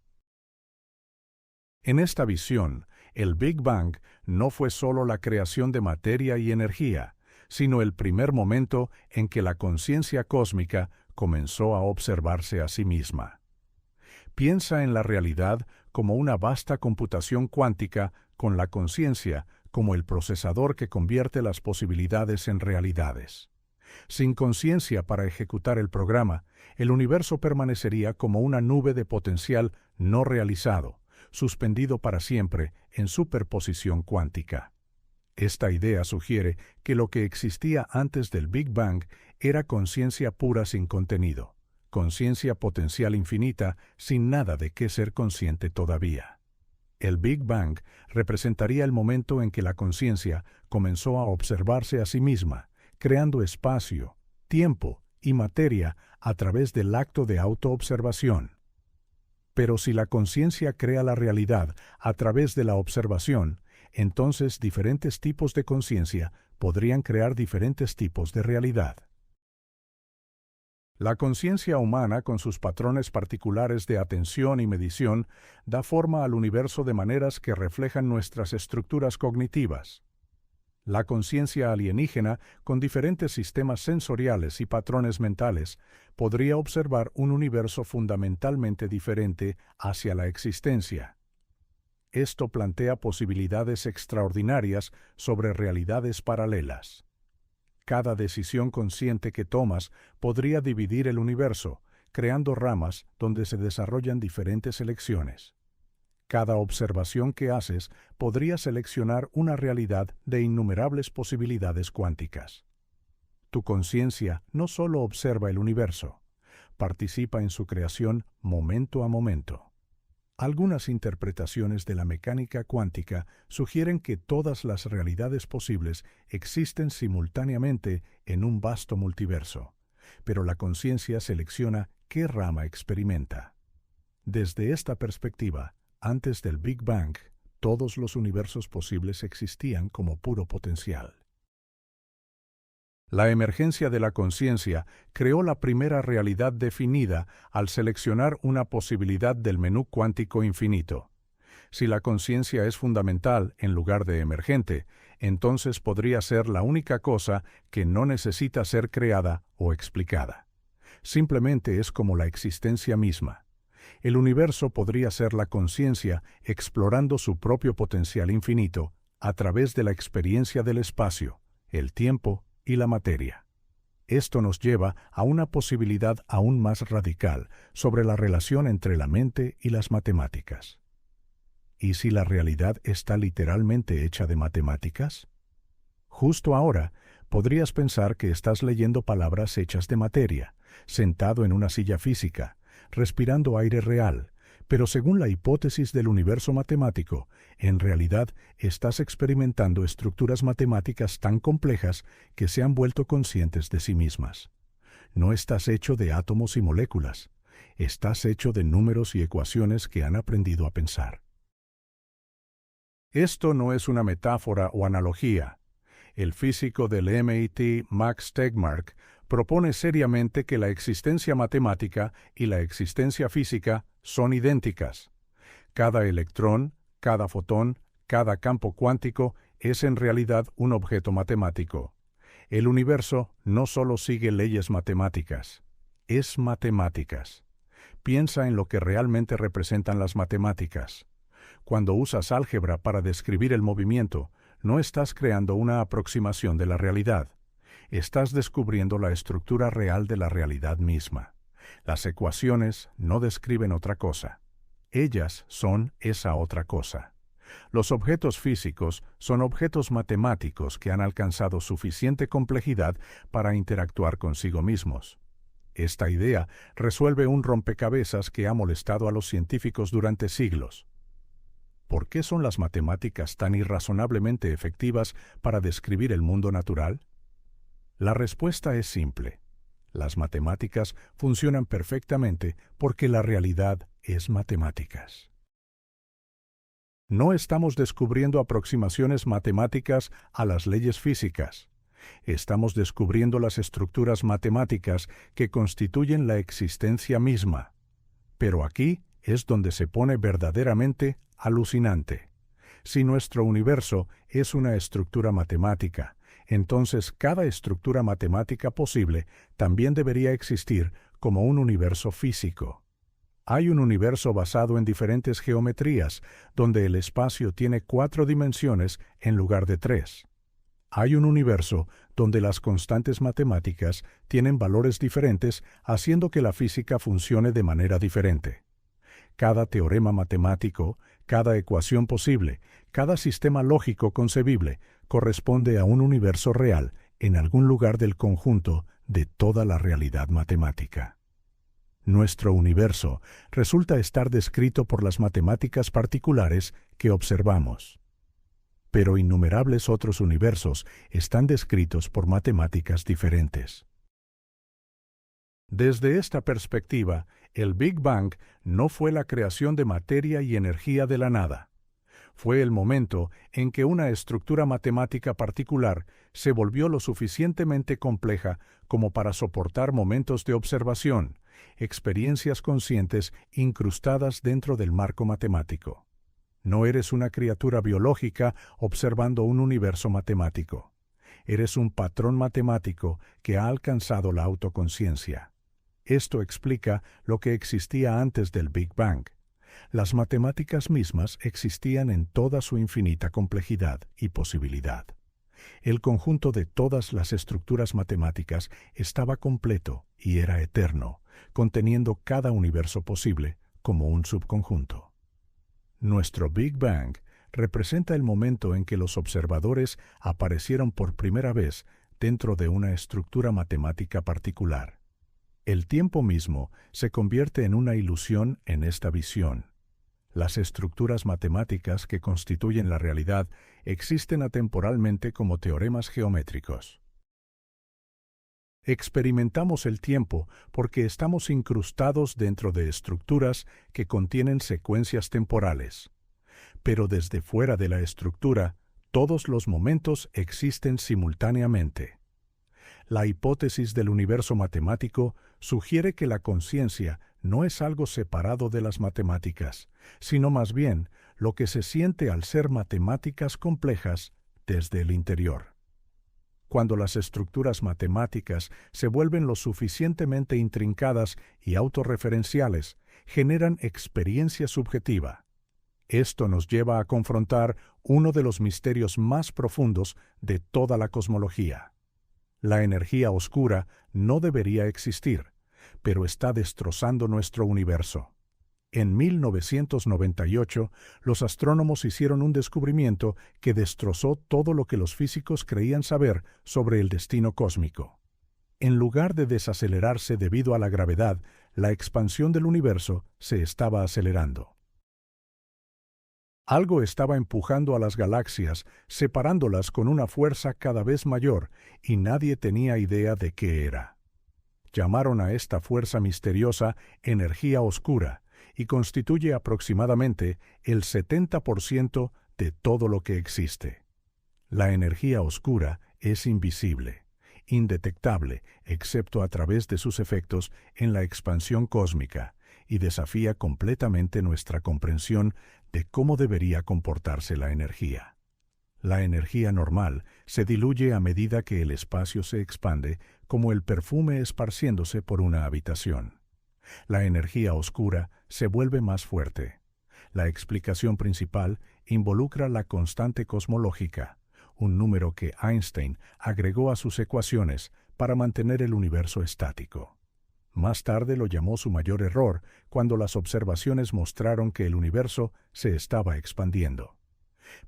En esta visión, el Big Bang no fue solo la creación de materia y energía, sino el primer momento en que la conciencia cósmica comenzó a observarse a sí misma. Piensa en la realidad como una vasta computación cuántica con la conciencia como el procesador que convierte las posibilidades en realidades. Sin conciencia para ejecutar el programa, el universo permanecería como una nube de potencial no realizado, suspendido para siempre en superposición cuántica. Esta idea sugiere que lo que existía antes del Big Bang era conciencia pura sin contenido, conciencia potencial infinita sin nada de qué ser consciente todavía. El Big Bang representaría el momento en que la conciencia comenzó a observarse a sí misma, creando espacio, tiempo y materia a través del acto de autoobservación. Pero si la conciencia crea la realidad a través de la observación, entonces diferentes tipos de conciencia podrían crear diferentes tipos de realidad. La conciencia humana, con sus patrones particulares de atención y medición, da forma al universo de maneras que reflejan nuestras estructuras cognitivas. La conciencia alienígena, con diferentes sistemas sensoriales y patrones mentales, podría observar un universo fundamentalmente diferente hacia la existencia. Esto plantea posibilidades extraordinarias sobre realidades paralelas. Cada decisión consciente que tomas podría dividir el universo, creando ramas donde se desarrollan diferentes elecciones. Cada observación que haces podría seleccionar una realidad de innumerables posibilidades cuánticas. Tu conciencia no solo observa el universo, participa en su creación momento a momento. Algunas interpretaciones de la mecánica cuántica sugieren que todas las realidades posibles existen simultáneamente en un vasto multiverso, pero la conciencia selecciona qué rama experimenta. Desde esta perspectiva, antes del Big Bang, todos los universos posibles existían como puro potencial. La emergencia de la conciencia creó la primera realidad definida al seleccionar una posibilidad del menú cuántico infinito. Si la conciencia es fundamental en lugar de emergente, entonces podría ser la única cosa que no necesita ser creada o explicada. Simplemente es como la existencia misma. El universo podría ser la conciencia explorando su propio potencial infinito a través de la experiencia del espacio, el tiempo y la materia. Esto nos lleva a una posibilidad aún más radical sobre la relación entre la mente y las matemáticas. ¿Y si la realidad está literalmente hecha de matemáticas? Justo ahora, podrías pensar que estás leyendo palabras hechas de materia, sentado en una silla física, respirando aire real, pero según la hipótesis del universo matemático, en realidad estás experimentando estructuras matemáticas tan complejas que se han vuelto conscientes de sí mismas. No estás hecho de átomos y moléculas, estás hecho de números y ecuaciones que han aprendido a pensar. Esto no es una metáfora o analogía. El físico del MIT, Max Tegmark, propone seriamente que la existencia matemática y la existencia física son idénticas. Cada electrón, cada fotón, cada campo cuántico es en realidad un objeto matemático. El universo no solo sigue leyes matemáticas, es matemáticas. Piensa en lo que realmente representan las matemáticas. Cuando usas álgebra para describir el movimiento, no estás creando una aproximación de la realidad. Estás descubriendo la estructura real de la realidad misma. Las ecuaciones no describen otra cosa. Ellas son esa otra cosa. Los objetos físicos son objetos matemáticos que han alcanzado suficiente complejidad para interactuar consigo mismos. Esta idea resuelve un rompecabezas que ha molestado a los científicos durante siglos. ¿Por qué son las matemáticas tan irrazonablemente efectivas para describir el mundo natural? La respuesta es simple. Las matemáticas funcionan perfectamente porque la realidad es matemáticas. No estamos descubriendo aproximaciones matemáticas a las leyes físicas. Estamos descubriendo las estructuras matemáticas que constituyen la existencia misma. Pero aquí es donde se pone verdaderamente alucinante. Si nuestro universo es una estructura matemática, entonces cada estructura matemática posible también debería existir como un universo físico. Hay un universo basado en diferentes geometrías, donde el espacio tiene 4 dimensiones en lugar de 3. Hay un universo donde las constantes matemáticas tienen valores diferentes, haciendo que la física funcione de manera diferente. Cada teorema matemático, cada ecuación posible, cada sistema lógico concebible corresponde a un universo real en algún lugar del conjunto de toda la realidad matemática. Nuestro universo resulta estar descrito por las matemáticas particulares que observamos. Pero innumerables otros universos están descritos por matemáticas diferentes. Desde esta perspectiva, el Big Bang no fue la creación de materia y energía de la nada. Fue el momento en que una estructura matemática particular se volvió lo suficientemente compleja como para soportar momentos de observación, experiencias conscientes incrustadas dentro del marco matemático. No eres una criatura biológica observando un universo matemático. Eres un patrón matemático que ha alcanzado la autoconciencia. Esto explica lo que existía antes del Big Bang. Las matemáticas mismas existían en toda su infinita complejidad y posibilidad. El conjunto de todas las estructuras matemáticas estaba completo y era eterno, conteniendo cada universo posible como un subconjunto. Nuestro Big Bang representa el momento en que los observadores aparecieron por primera vez dentro de una estructura matemática particular. El tiempo mismo se convierte en una ilusión en esta visión. Las estructuras matemáticas que constituyen la realidad existen atemporalmente como teoremas geométricos. Experimentamos el tiempo porque estamos incrustados dentro de estructuras que contienen secuencias temporales. Pero desde fuera de la estructura, todos los momentos existen simultáneamente. La hipótesis del universo matemático sugiere que la conciencia no es algo separado de las matemáticas, sino más bien lo que se siente al ser matemáticas complejas desde el interior. Cuando las estructuras matemáticas se vuelven lo suficientemente intrincadas y autorreferenciales, generan experiencia subjetiva. Esto nos lleva a confrontar uno de los misterios más profundos de toda la cosmología. La energía oscura no debería existir, pero está destrozando nuestro universo. En 1998, los astrónomos hicieron un descubrimiento que destrozó todo lo que los físicos creían saber sobre el destino cósmico. En lugar de desacelerarse debido a la gravedad, la expansión del universo se estaba acelerando. Algo estaba empujando a las galaxias, separándolas con una fuerza cada vez mayor, y nadie tenía idea de qué era. Llamaron a esta fuerza misteriosa energía oscura, y constituye aproximadamente el 70% de todo lo que existe. La energía oscura es invisible, indetectable, excepto a través de sus efectos en la expansión cósmica, y desafía completamente nuestra comprensión de cómo debería comportarse la energía. La energía normal se diluye a medida que el espacio se expande, como el perfume esparciéndose por una habitación. La energía oscura se vuelve más fuerte. La explicación principal involucra la constante cosmológica, un número que Einstein agregó a sus ecuaciones para mantener el universo estático. Más tarde lo llamó su mayor error cuando las observaciones mostraron que el universo se estaba expandiendo.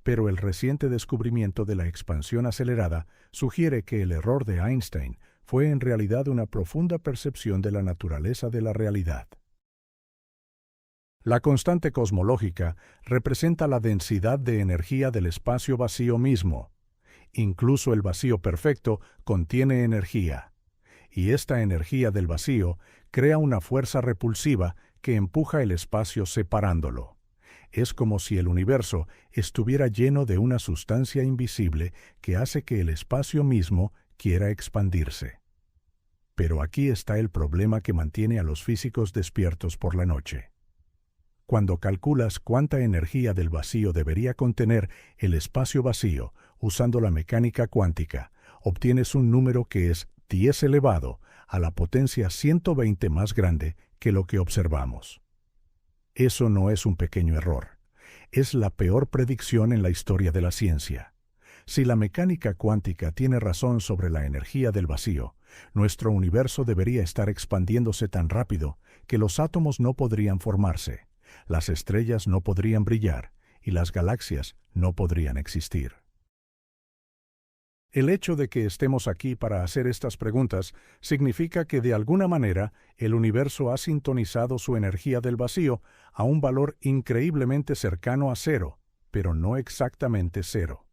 Pero el reciente descubrimiento de la expansión acelerada sugiere que el error de Einstein fue en realidad una profunda percepción de la naturaleza de la realidad. La constante cosmológica representa la densidad de energía del espacio vacío mismo. Incluso el vacío perfecto contiene energía, y esta energía del vacío crea una fuerza repulsiva que empuja el espacio separándolo. Es como si el universo estuviera lleno de una sustancia invisible que hace que el espacio mismo quiera expandirse. Pero aquí está el problema que mantiene a los físicos despiertos por la noche. Cuando calculas cuánta energía del vacío debería contener el espacio vacío usando la mecánica cuántica, obtienes un número que es 10 elevado a la potencia 120 más grande que lo que observamos. Eso no es un pequeño error. Es la peor predicción en la historia de la ciencia. Si la mecánica cuántica tiene razón sobre la energía del vacío, nuestro universo debería estar expandiéndose tan rápido que los átomos no podrían formarse, las estrellas no podrían brillar y las galaxias no podrían existir. El hecho de que estemos aquí para hacer estas preguntas significa que de alguna manera el universo ha sintonizado su energía del vacío a un valor increíblemente cercano a cero, pero no exactamente cero.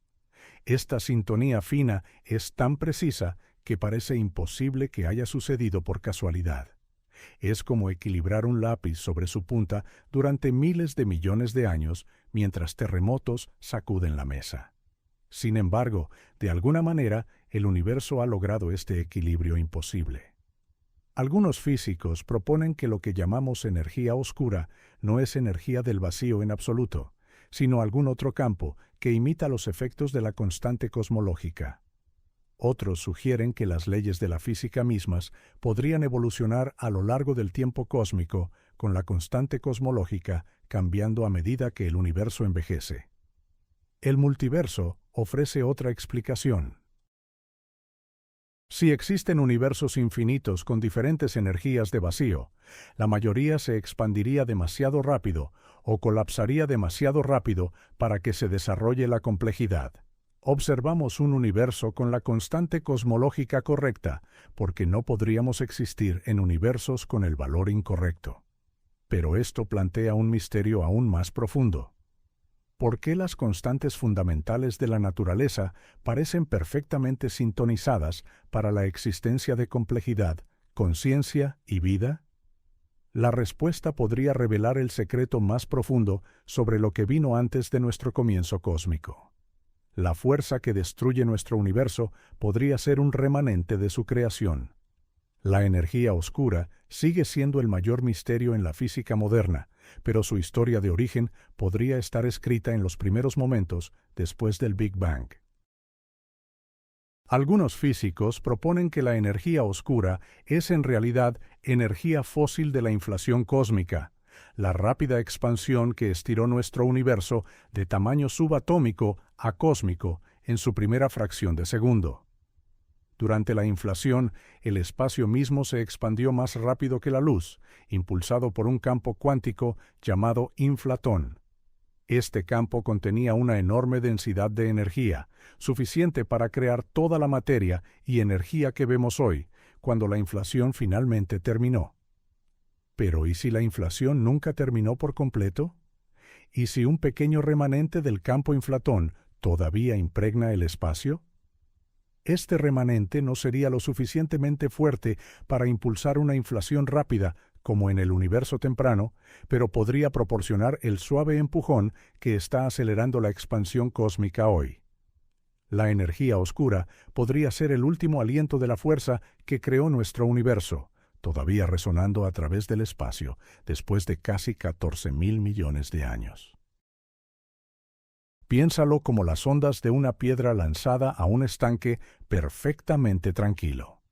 Esta sintonía fina es tan precisa que parece imposible que haya sucedido por casualidad. Es como equilibrar un lápiz sobre su punta durante miles de millones de años mientras terremotos sacuden la mesa. Sin embargo, de alguna manera, el universo ha logrado este equilibrio imposible. Algunos físicos proponen que lo que llamamos energía oscura no es energía del vacío en absoluto, sino algún otro campo que imita los efectos de la constante cosmológica. Otros sugieren que las leyes de la física mismas podrían evolucionar a lo largo del tiempo cósmico con la constante cosmológica cambiando a medida que el universo envejece. El multiverso ofrece otra explicación. Si existen universos infinitos con diferentes energías de vacío, la mayoría se expandiría demasiado rápido o colapsaría demasiado rápido para que se desarrolle la complejidad. Observamos un universo con la constante cosmológica correcta, porque no podríamos existir en universos con el valor incorrecto. Pero esto plantea un misterio aún más profundo. ¿Por qué las constantes fundamentales de la naturaleza parecen perfectamente sintonizadas para la existencia de complejidad, conciencia y vida? La respuesta podría revelar el secreto más profundo sobre lo que vino antes de nuestro comienzo cósmico. La fuerza que destruye nuestro universo podría ser un remanente de su creación. La energía oscura sigue siendo el mayor misterio en la física moderna, pero su historia de origen podría estar escrita en los primeros momentos después del Big Bang. Algunos físicos proponen que la energía oscura es en realidad energía fósil de la inflación cósmica, la rápida expansión que estiró nuestro universo de tamaño subatómico a cósmico en su primera fracción de segundo. Durante la inflación, el espacio mismo se expandió más rápido que la luz, impulsado por un campo cuántico llamado inflatón. Este campo contenía una enorme densidad de energía, suficiente para crear toda la materia y energía que vemos hoy, cuando la inflación finalmente terminó. Pero ¿y si la inflación nunca terminó por completo? ¿Y si un pequeño remanente del campo inflatón todavía impregna el espacio? Este remanente no sería lo suficientemente fuerte para impulsar una inflación rápida, como en el universo temprano, pero podría proporcionar el suave empujón que está acelerando la expansión cósmica hoy. La energía oscura podría ser el último aliento de la fuerza que creó nuestro universo, todavía resonando a través del espacio después de casi 14.000 millones de años. Piénsalo como las ondas de una piedra lanzada a un estanque perfectamente tranquilo.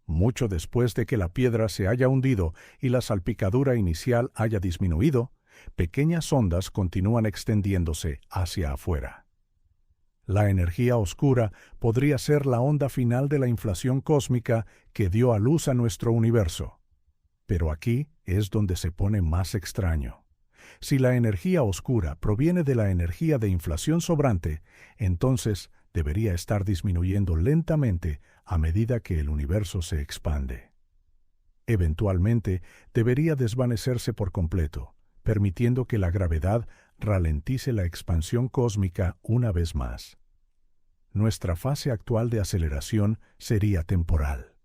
Mucho después de que la piedra se haya hundido y la salpicadura inicial haya disminuido, pequeñas ondas continúan extendiéndose hacia afuera. La energía oscura podría ser la onda final de la inflación cósmica que dio a luz a nuestro universo. Pero aquí es donde se pone más extraño. Si la energía oscura proviene de la energía de inflación sobrante, entonces debería estar disminuyendo lentamente a medida que el universo se expande. Eventualmente, debería desvanecerse por completo, permitiendo que la gravedad ralentice la expansión cósmica una vez más. Nuestra fase actual de aceleración sería temporal.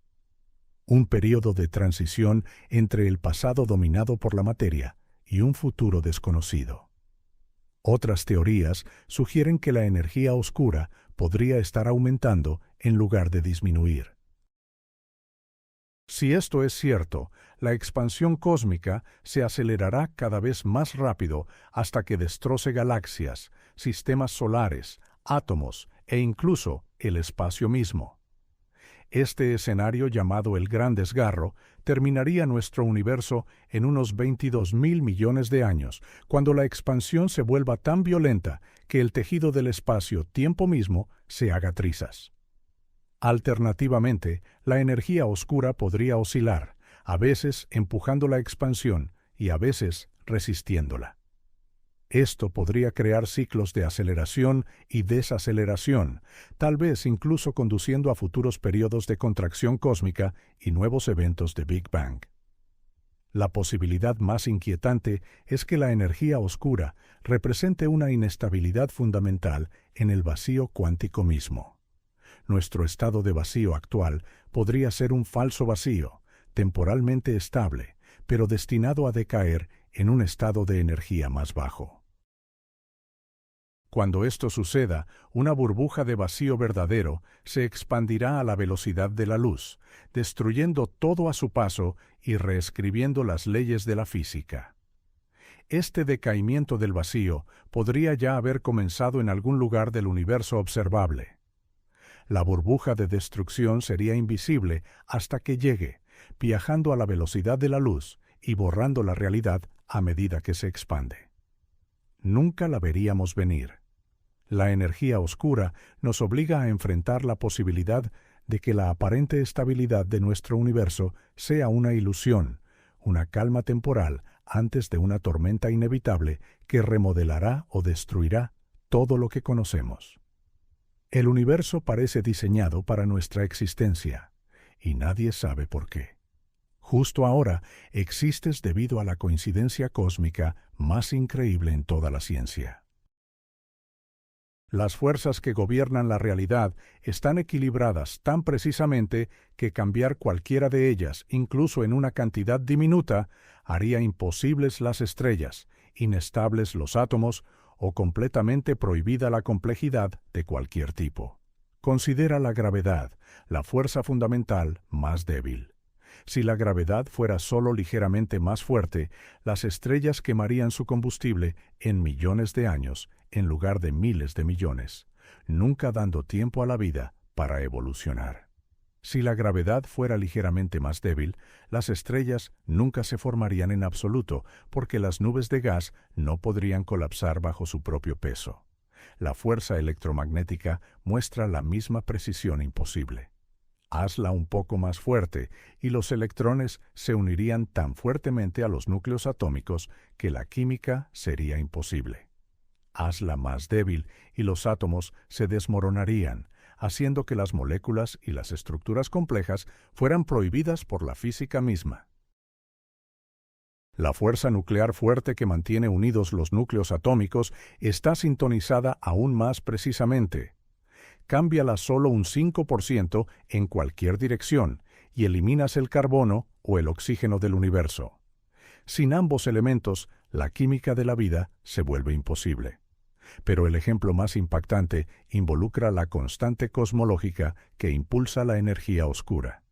Un período de transición entre el pasado dominado por la materia y un futuro desconocido. Otras teorías sugieren que la energía oscura podría estar aumentando en lugar de disminuir. Si esto es cierto, la expansión cósmica se acelerará cada vez más rápido hasta que destroce galaxias, sistemas solares, átomos e incluso el espacio mismo. Este escenario, llamado el Gran Desgarro, terminaría nuestro universo en unos 22.000 millones de años, cuando la expansión se vuelva tan violenta que el tejido del espacio-tiempo mismo se haga trizas. Alternativamente, la energía oscura podría oscilar, a veces empujando la expansión y a veces resistiéndola. Esto podría crear ciclos de aceleración y desaceleración, tal vez incluso conduciendo a futuros periodos de contracción cósmica y nuevos eventos de Big Bang. La posibilidad más inquietante es que la energía oscura represente una inestabilidad fundamental en el vacío cuántico mismo. Nuestro estado de vacío actual podría ser un falso vacío, temporalmente estable, pero destinado a decaer en un estado de energía más bajo. Cuando esto suceda, una burbuja de vacío verdadero se expandirá a la velocidad de la luz, destruyendo todo a su paso y reescribiendo las leyes de la física. Este decaimiento del vacío podría ya haber comenzado en algún lugar del universo observable. La burbuja de destrucción sería invisible hasta que llegue, viajando a la velocidad de la luz y borrando la realidad a medida que se expande. Nunca la veríamos venir. La energía oscura nos obliga a enfrentar la posibilidad de que la aparente estabilidad de nuestro universo sea una ilusión, una calma temporal antes de una tormenta inevitable que remodelará o destruirá todo lo que conocemos. El universo parece diseñado para nuestra existencia, y nadie sabe por qué. Justo ahora existes debido a la coincidencia cósmica más increíble en toda la ciencia. Las fuerzas que gobiernan la realidad están equilibradas tan precisamente que cambiar cualquiera de ellas, incluso en una cantidad diminuta, haría imposibles las estrellas, inestables los átomos o completamente prohibida la complejidad de cualquier tipo. Considera la gravedad, la fuerza fundamental más débil. Si la gravedad fuera solo ligeramente más fuerte, las estrellas quemarían su combustible en millones de años en lugar de miles de millones, nunca dando tiempo a la vida para evolucionar. Si la gravedad fuera ligeramente más débil, las estrellas nunca se formarían en absoluto, porque las nubes de gas no podrían colapsar bajo su propio peso. La fuerza electromagnética muestra la misma precisión imposible. Hazla un poco más fuerte y los electrones se unirían tan fuertemente a los núcleos atómicos que la química sería imposible. Hazla más débil y los átomos se desmoronarían, haciendo que las moléculas y las estructuras complejas fueran prohibidas por la física misma. La fuerza nuclear fuerte que mantiene unidos los núcleos atómicos está sintonizada aún más precisamente. Cámbiala solo un 5% en cualquier dirección y eliminas el carbono o el oxígeno del universo. Sin ambos elementos, la química de la vida se vuelve imposible. Pero el ejemplo más impactante involucra la constante cosmológica que impulsa la energía oscura.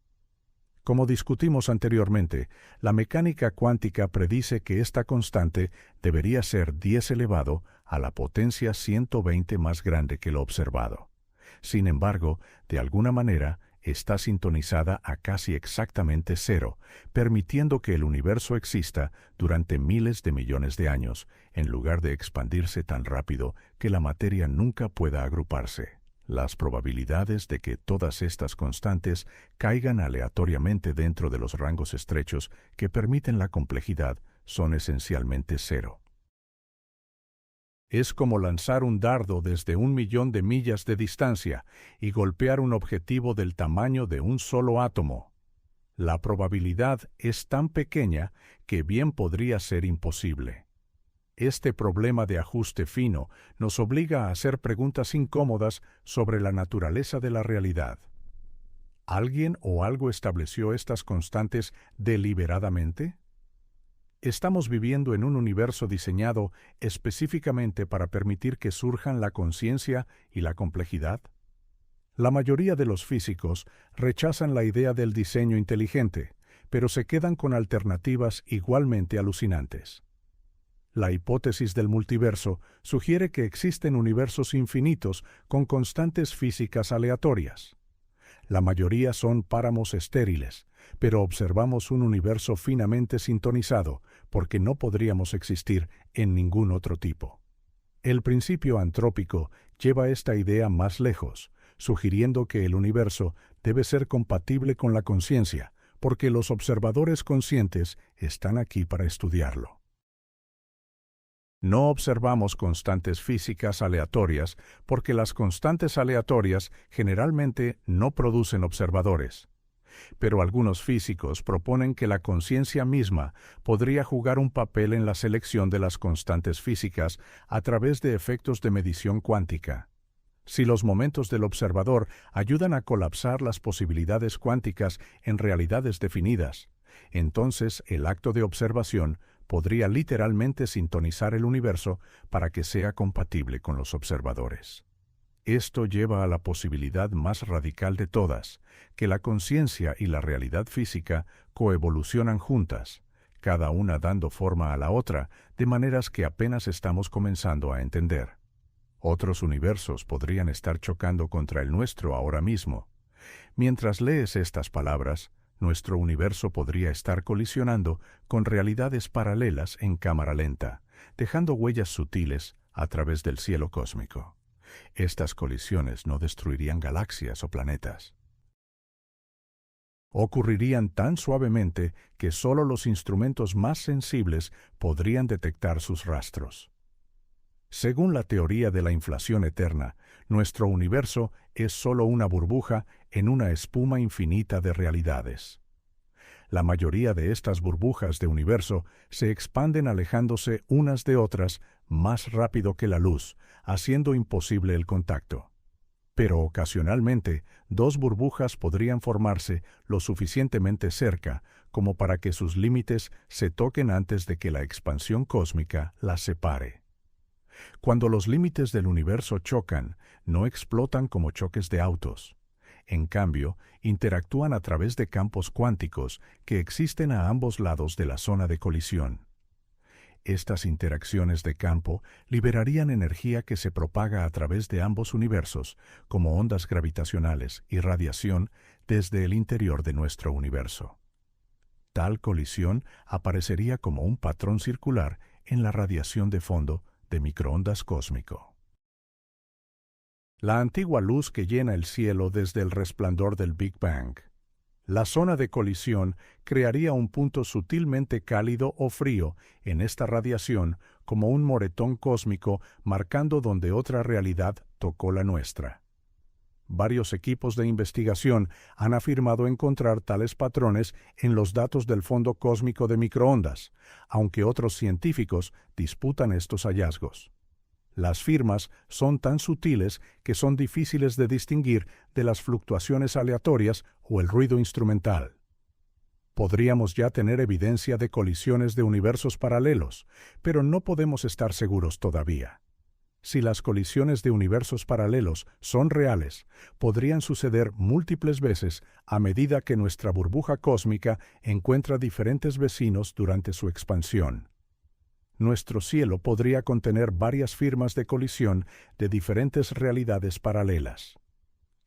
Como discutimos anteriormente, la mecánica cuántica predice que esta constante debería ser 10 elevado a la potencia 120 más grande que lo observado. Sin embargo, de alguna manera, está sintonizada a casi exactamente cero, permitiendo que el universo exista durante miles de millones de años, en lugar de expandirse tan rápido que la materia nunca pueda agruparse. Las probabilidades de que todas estas constantes caigan aleatoriamente dentro de los rangos estrechos que permiten la complejidad son esencialmente cero. Es como lanzar un dardo desde 1.000.000 de millas de distancia y golpear un objetivo del tamaño de un solo átomo. La probabilidad es tan pequeña que bien podría ser imposible. Este problema de ajuste fino nos obliga a hacer preguntas incómodas sobre la naturaleza de la realidad. ¿Alguien o algo estableció estas constantes deliberadamente? ¿Estamos viviendo en un universo diseñado específicamente para permitir que surjan la conciencia y la complejidad? La mayoría de los físicos rechazan la idea del diseño inteligente, pero se quedan con alternativas igualmente alucinantes. La hipótesis del multiverso sugiere que existen universos infinitos con constantes físicas aleatorias. La mayoría son páramos estériles, pero observamos un universo finamente sintonizado porque no podríamos existir en ningún otro tipo. El principio antrópico lleva esta idea más lejos, sugiriendo que el universo debe ser compatible con la conciencia, porque los observadores conscientes están aquí para estudiarlo. No observamos constantes físicas aleatorias porque las constantes aleatorias generalmente no producen observadores. Pero algunos físicos proponen que la conciencia misma podría jugar un papel en la selección de las constantes físicas a través de efectos de medición cuántica. Si los momentos del observador ayudan a colapsar las posibilidades cuánticas en realidades definidas, entonces el acto de observación podría literalmente sintonizar el universo para que sea compatible con los observadores. Esto lleva a la posibilidad más radical de todas, que la conciencia y la realidad física coevolucionan juntas, cada una dando forma a la otra de maneras que apenas estamos comenzando a entender. Otros universos podrían estar chocando contra el nuestro ahora mismo. Mientras lees estas palabras, nuestro universo podría estar colisionando con realidades paralelas en cámara lenta, dejando huellas sutiles a través del cielo cósmico. Estas colisiones no destruirían galaxias o planetas. Ocurrirían tan suavemente que solo los instrumentos más sensibles podrían detectar sus rastros. Según la teoría de la inflación eterna, nuestro universo es solo una burbuja en una espuma infinita de realidades. La mayoría de estas burbujas de universo se expanden alejándose unas de otras más rápido que la luz, haciendo imposible el contacto. Pero ocasionalmente, dos burbujas podrían formarse lo suficientemente cerca como para que sus límites se toquen antes de que la expansión cósmica las separe. Cuando los límites del universo chocan, no explotan como choques de autos. En cambio, interactúan a través de campos cuánticos que existen a ambos lados de la zona de colisión. Estas interacciones de campo liberarían energía que se propaga a través de ambos universos, como ondas gravitacionales y radiación desde el interior de nuestro universo. Tal colisión aparecería como un patrón circular en la radiación de fondo de microondas cósmico. La antigua luz que llena el cielo desde el resplandor del Big Bang. La zona de colisión crearía un punto sutilmente cálido o frío en esta radiación como un moretón cósmico marcando donde otra realidad tocó la nuestra. Varios equipos de investigación han afirmado encontrar tales patrones en los datos del fondo cósmico de microondas, aunque otros científicos disputan estos hallazgos. Las firmas son tan sutiles que son difíciles de distinguir de las fluctuaciones aleatorias o el ruido instrumental. Podríamos ya tener evidencia de colisiones de universos paralelos, pero no podemos estar seguros todavía. Si las colisiones de universos paralelos son reales, podrían suceder múltiples veces a medida que nuestra burbuja cósmica encuentra diferentes vecinos durante su expansión. Nuestro cielo podría contener varias firmas de colisión de diferentes realidades paralelas,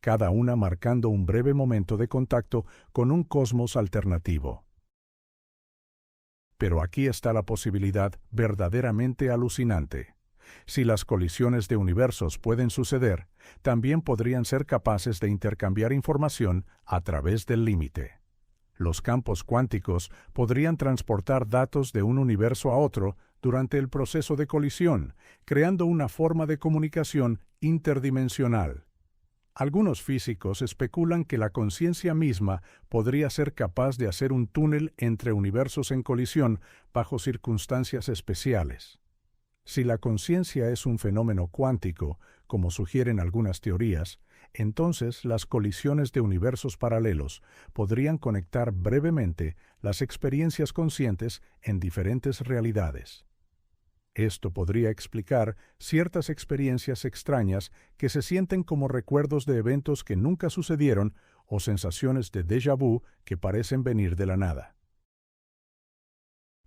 cada una marcando un breve momento de contacto con un cosmos alternativo. Pero aquí está la posibilidad verdaderamente alucinante. Si las colisiones de universos pueden suceder, también podrían ser capaces de intercambiar información a través del límite. Los campos cuánticos podrían transportar datos de un universo a otro durante el proceso de colisión, creando una forma de comunicación interdimensional. Algunos físicos especulan que la conciencia misma podría ser capaz de hacer un túnel entre universos en colisión bajo circunstancias especiales. Si la conciencia es un fenómeno cuántico, como sugieren algunas teorías, entonces las colisiones de universos paralelos podrían conectar brevemente las experiencias conscientes en diferentes realidades. Esto podría explicar ciertas experiencias extrañas que se sienten como recuerdos de eventos que nunca sucedieron o sensaciones de déjà vu que parecen venir de la nada.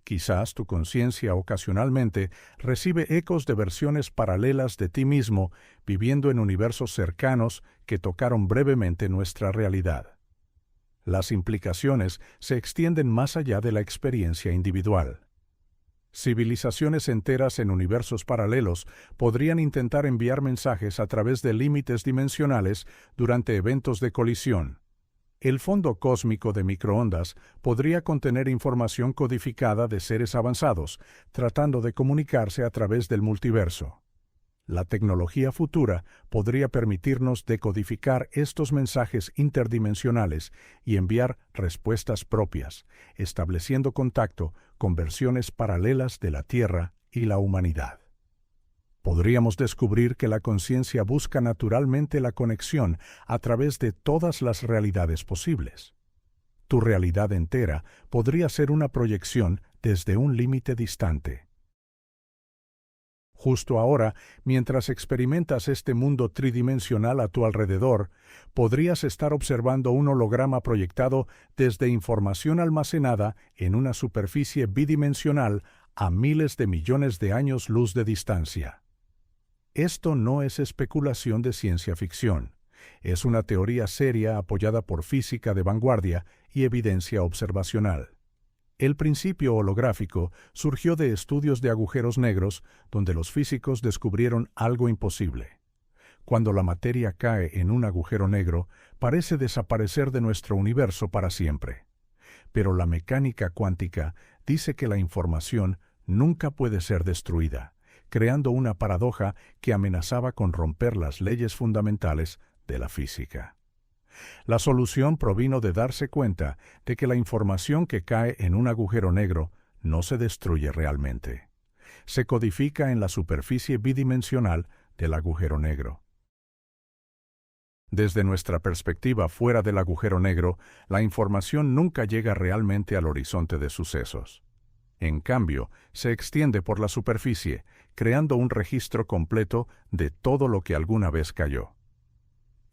Quizás tu conciencia ocasionalmente recibe ecos de versiones paralelas de ti mismo viviendo en universos cercanos que tocaron brevemente nuestra realidad. Las implicaciones se extienden más allá de la experiencia individual. Civilizaciones enteras en universos paralelos podrían intentar enviar mensajes a través de límites dimensionales durante eventos de colisión. El fondo cósmico de microondas podría contener información codificada de seres avanzados, tratando de comunicarse a través del multiverso. La tecnología futura podría permitirnos decodificar estos mensajes interdimensionales y enviar respuestas propias, estableciendo contacto con versiones paralelas de la Tierra y la humanidad. Podríamos descubrir que la conciencia busca naturalmente la conexión a través de todas las realidades posibles. Tu realidad entera podría ser una proyección desde un límite distante. Justo ahora, mientras experimentas este mundo tridimensional a tu alrededor, podrías estar observando un holograma proyectado desde información almacenada en una superficie bidimensional a miles de millones de años luz de distancia. Esto no es especulación de ciencia ficción. Es una teoría seria apoyada por física de vanguardia y evidencia observacional. El principio holográfico surgió de estudios de agujeros negros donde los físicos descubrieron algo imposible. Cuando la materia cae en un agujero negro, parece desaparecer de nuestro universo para siempre. Pero la mecánica cuántica dice que la información nunca puede ser destruida, creando una paradoja que amenazaba con romper las leyes fundamentales de la física. La solución provino de darse cuenta de que la información que cae en un agujero negro no se destruye realmente. Se codifica en la superficie bidimensional del agujero negro. Desde nuestra perspectiva fuera del agujero negro, la información nunca llega realmente al horizonte de sucesos. En cambio, se extiende por la superficie, creando un registro completo de todo lo que alguna vez cayó.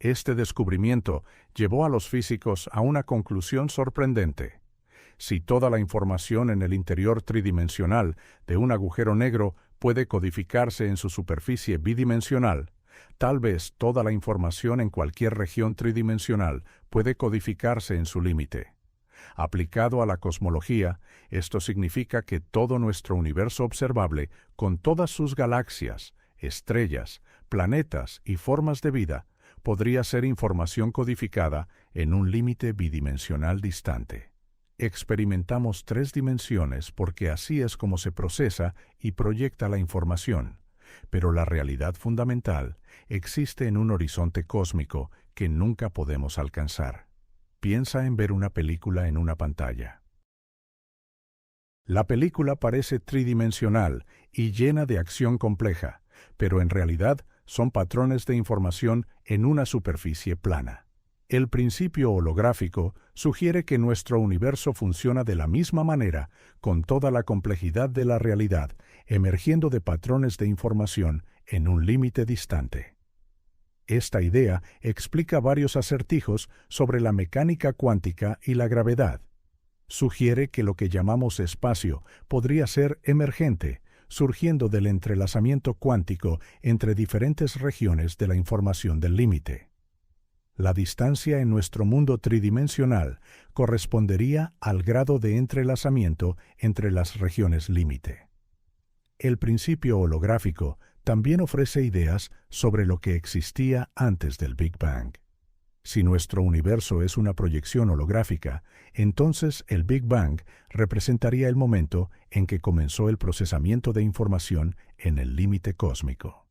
Este descubrimiento llevó a los físicos a una conclusión sorprendente. Si toda la información en el interior tridimensional de un agujero negro puede codificarse en su superficie bidimensional, tal vez toda la información en cualquier región tridimensional puede codificarse en su límite. Aplicado a la cosmología, esto significa que todo nuestro universo observable, con todas sus galaxias, estrellas, planetas y formas de vida, podría ser información codificada en un límite bidimensional distante. Experimentamos 3 dimensiones porque así es como se procesa y proyecta la información, pero la realidad fundamental existe en un horizonte cósmico que nunca podemos alcanzar. Piensa en ver una película en una pantalla. La película parece tridimensional y llena de acción compleja, pero en realidad son patrones de información en una superficie plana. El principio holográfico sugiere que nuestro universo funciona de la misma manera, con toda la complejidad de la realidad, emergiendo de patrones de información en un límite distante. Esta idea explica varios acertijos sobre la mecánica cuántica y la gravedad. Sugiere que lo que llamamos espacio podría ser emergente, surgiendo del entrelazamiento cuántico entre diferentes regiones de la información del límite. La distancia en nuestro mundo tridimensional correspondería al grado de entrelazamiento entre las regiones límite. El principio holográfico también ofrece ideas sobre lo que existía antes del Big Bang. Si nuestro universo es una proyección holográfica, entonces el Big Bang representaría el momento en que comenzó el procesamiento de información en el límite cósmico.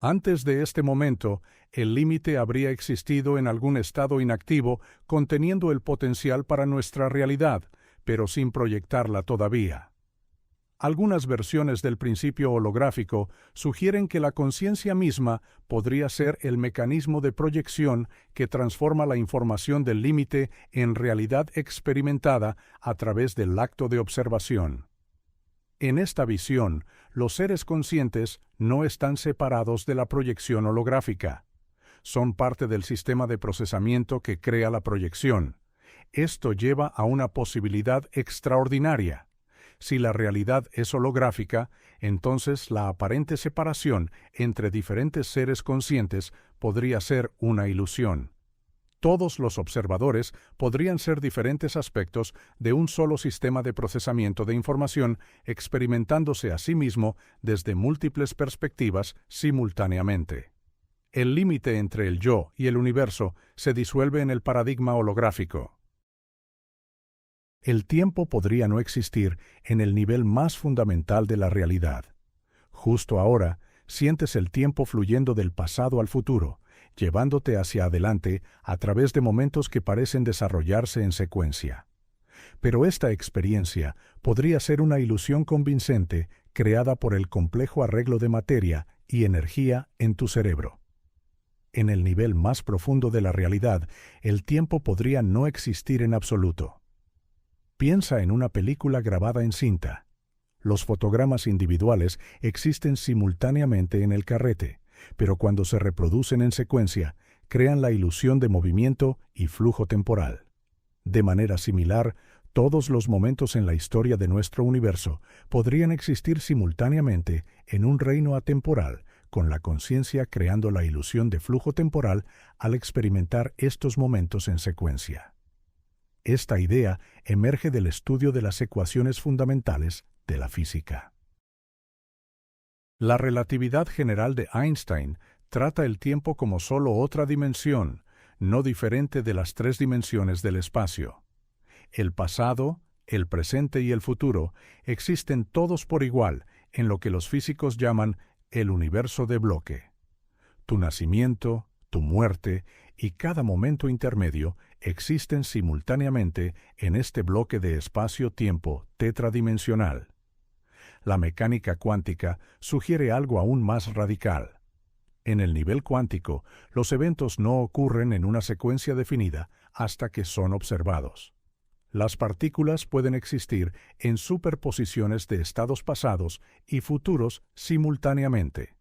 Antes de este momento, el límite habría existido en algún estado inactivo conteniendo el potencial para nuestra realidad, pero sin proyectarla todavía. Algunas versiones del principio holográfico sugieren que la conciencia misma podría ser el mecanismo de proyección que transforma la información del límite en realidad experimentada a través del acto de observación. En esta visión, los seres conscientes no están separados de la proyección holográfica. Son parte del sistema de procesamiento que crea la proyección. Esto lleva a una posibilidad extraordinaria. Si la realidad es holográfica, entonces la aparente separación entre diferentes seres conscientes podría ser una ilusión. Todos los observadores podrían ser diferentes aspectos de un solo sistema de procesamiento de información experimentándose a sí mismo desde múltiples perspectivas simultáneamente. El límite entre el yo y el universo se disuelve en el paradigma holográfico. El tiempo podría no existir en el nivel más fundamental de la realidad. Justo ahora, sientes el tiempo fluyendo del pasado al futuro, llevándote hacia adelante a través de momentos que parecen desarrollarse en secuencia. Pero esta experiencia podría ser una ilusión convincente creada por el complejo arreglo de materia y energía en tu cerebro. En el nivel más profundo de la realidad, el tiempo podría no existir en absoluto. Piensa en una película grabada en cinta. Los fotogramas individuales existen simultáneamente en el carrete, pero cuando se reproducen en secuencia, crean la ilusión de movimiento y flujo temporal. De manera similar, todos los momentos en la historia de nuestro universo podrían existir simultáneamente en un reino atemporal, con la conciencia creando la ilusión de flujo temporal al experimentar estos momentos en secuencia. Esta idea emerge del estudio de las ecuaciones fundamentales de la física. La relatividad general de Einstein trata el tiempo como solo otra dimensión, no diferente de las tres dimensiones del espacio. El pasado, el presente y el futuro existen todos por igual en lo que los físicos llaman el universo de bloque. Tu nacimiento, tu muerte y cada momento intermedio existen simultáneamente en este bloque de espacio-tiempo tetradimensional. La mecánica cuántica sugiere algo aún más radical. En el nivel cuántico, los eventos no ocurren en una secuencia definida hasta que son observados. Las partículas pueden existir en superposiciones de estados pasados y futuros simultáneamente.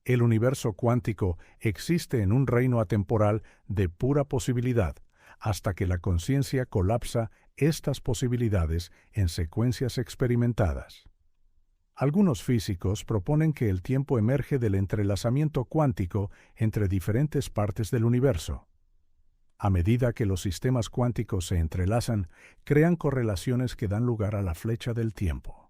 El universo cuántico existe en un reino atemporal de pura posibilidad, hasta que la conciencia colapsa estas posibilidades en secuencias experimentadas. Algunos físicos proponen que el tiempo emerge del entrelazamiento cuántico entre diferentes partes del universo. A medida que los sistemas cuánticos se entrelazan, crean correlaciones que dan lugar a la flecha del tiempo.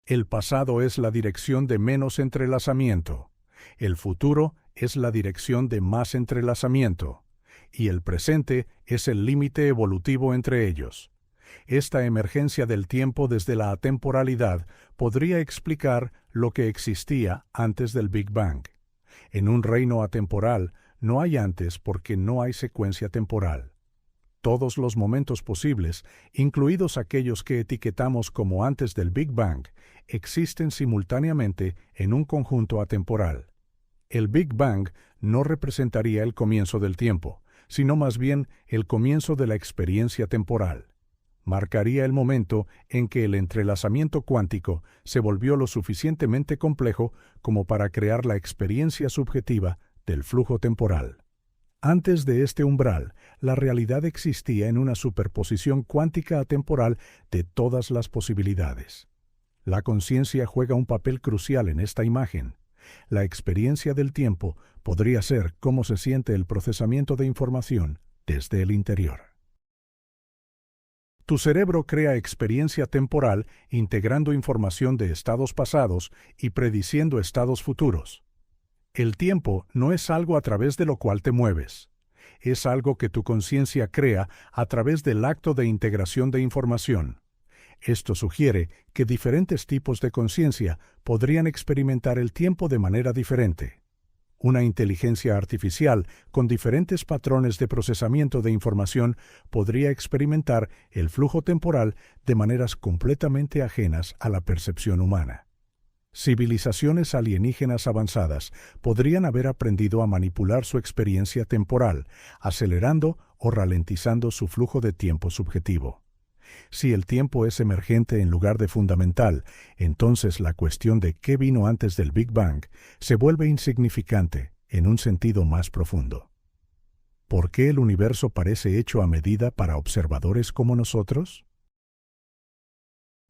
El pasado es la dirección de menos entrelazamiento, el futuro es la dirección de más entrelazamiento, y el presente es el límite evolutivo entre ellos. Esta emergencia del tiempo desde la atemporalidad podría explicar lo que existía antes del Big Bang. En un reino atemporal no hay antes porque no hay secuencia temporal. Todos los momentos posibles, incluidos aquellos que etiquetamos como antes del Big Bang, existen simultáneamente en un conjunto atemporal. El Big Bang no representaría el comienzo del tiempo, sino más bien el comienzo de la experiencia temporal. Marcaría el momento en que el entrelazamiento cuántico se volvió lo suficientemente complejo como para crear la experiencia subjetiva del flujo temporal. Antes de este umbral, la realidad existía en una superposición cuántica atemporal de todas las posibilidades. La conciencia juega un papel crucial en esta imagen. La experiencia del tiempo podría ser cómo se siente el procesamiento de información desde el interior. Tu cerebro crea experiencia temporal integrando información de estados pasados y prediciendo estados futuros. El tiempo no es algo a través de lo cual te mueves. Es algo que tu conciencia crea a través del acto de integración de información. Esto sugiere que diferentes tipos de conciencia podrían experimentar el tiempo de manera diferente. Una inteligencia artificial con diferentes patrones de procesamiento de información podría experimentar el flujo temporal de maneras completamente ajenas a la percepción humana. Civilizaciones alienígenas avanzadas podrían haber aprendido a manipular su experiencia temporal, acelerando o ralentizando su flujo de tiempo subjetivo. Si el tiempo es emergente en lugar de fundamental, entonces la cuestión de qué vino antes del Big Bang se vuelve insignificante en un sentido más profundo. ¿Por qué el universo parece hecho a medida para observadores como nosotros?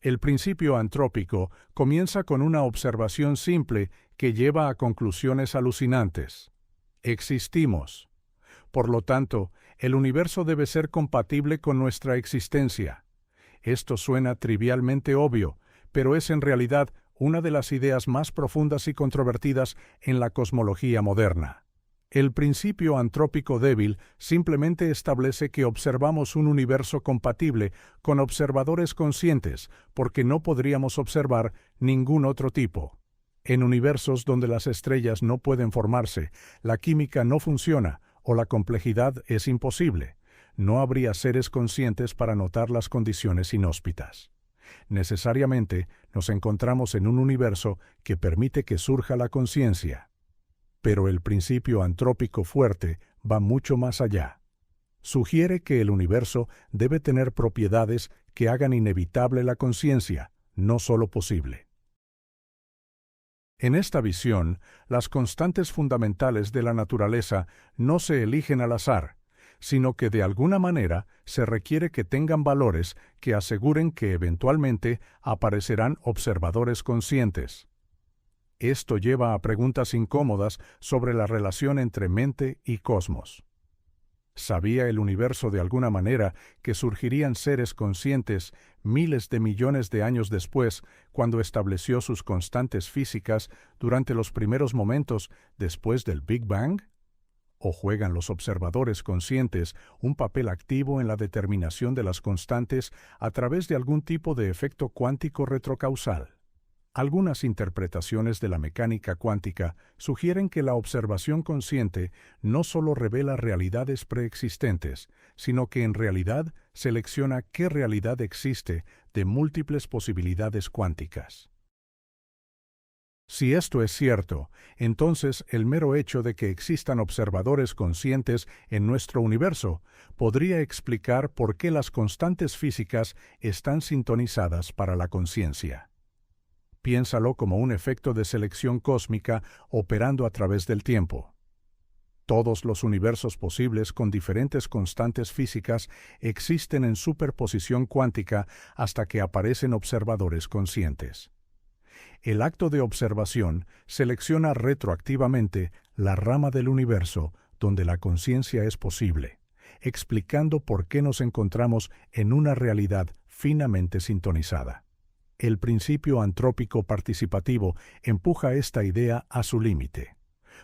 El principio antrópico comienza con una observación simple que lleva a conclusiones alucinantes. Existimos. Por lo tanto, el universo debe ser compatible con nuestra existencia. Esto suena trivialmente obvio, pero es en realidad una de las ideas más profundas y controvertidas en la cosmología moderna. El principio antrópico débil simplemente establece que observamos un universo compatible con observadores conscientes, porque no podríamos observar ningún otro tipo. En universos donde las estrellas no pueden formarse, la química no funciona o la complejidad es imposible, no habría seres conscientes para notar las condiciones inhóspitas. Necesariamente nos encontramos en un universo que permite que surja la conciencia. Pero el principio antrópico fuerte va mucho más allá. Sugiere que el universo debe tener propiedades que hagan inevitable la conciencia, no solo posible. En esta visión, las constantes fundamentales de la naturaleza no se eligen al azar, sino que de alguna manera se requiere que tengan valores que aseguren que eventualmente aparecerán observadores conscientes. Esto lleva a preguntas incómodas sobre la relación entre mente y cosmos. ¿Sabía el universo de alguna manera que surgirían seres conscientes miles de millones de años después, cuando estableció sus constantes físicas durante los primeros momentos después del Big Bang? ¿O juegan los observadores conscientes un papel activo en la determinación de las constantes a través de algún tipo de efecto cuántico retrocausal? Algunas interpretaciones de la mecánica cuántica sugieren que la observación consciente no solo revela realidades preexistentes, sino que en realidad selecciona qué realidad existe de múltiples posibilidades cuánticas. Si esto es cierto, entonces el mero hecho de que existan observadores conscientes en nuestro universo podría explicar por qué las constantes físicas están sintonizadas para la conciencia. Piénsalo como un efecto de selección cósmica operando a través del tiempo. Todos los universos posibles con diferentes constantes físicas existen en superposición cuántica hasta que aparecen observadores conscientes. El acto de observación selecciona retroactivamente la rama del universo donde la conciencia es posible, explicando por qué nos encontramos en una realidad finamente sintonizada. El principio antrópico participativo empuja esta idea a su límite.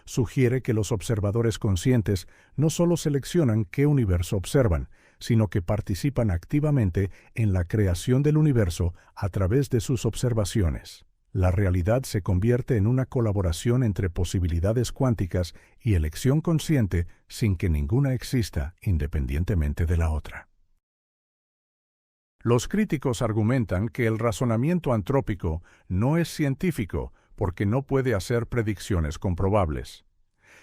Sugiere que los observadores conscientes no solo seleccionan qué universo observan, sino que participan activamente en la creación del universo a través de sus observaciones. La realidad se convierte en una colaboración entre posibilidades cuánticas y elección consciente sin que ninguna exista independientemente de la otra. Los críticos argumentan que el razonamiento antrópico no es científico porque no puede hacer predicciones comprobables.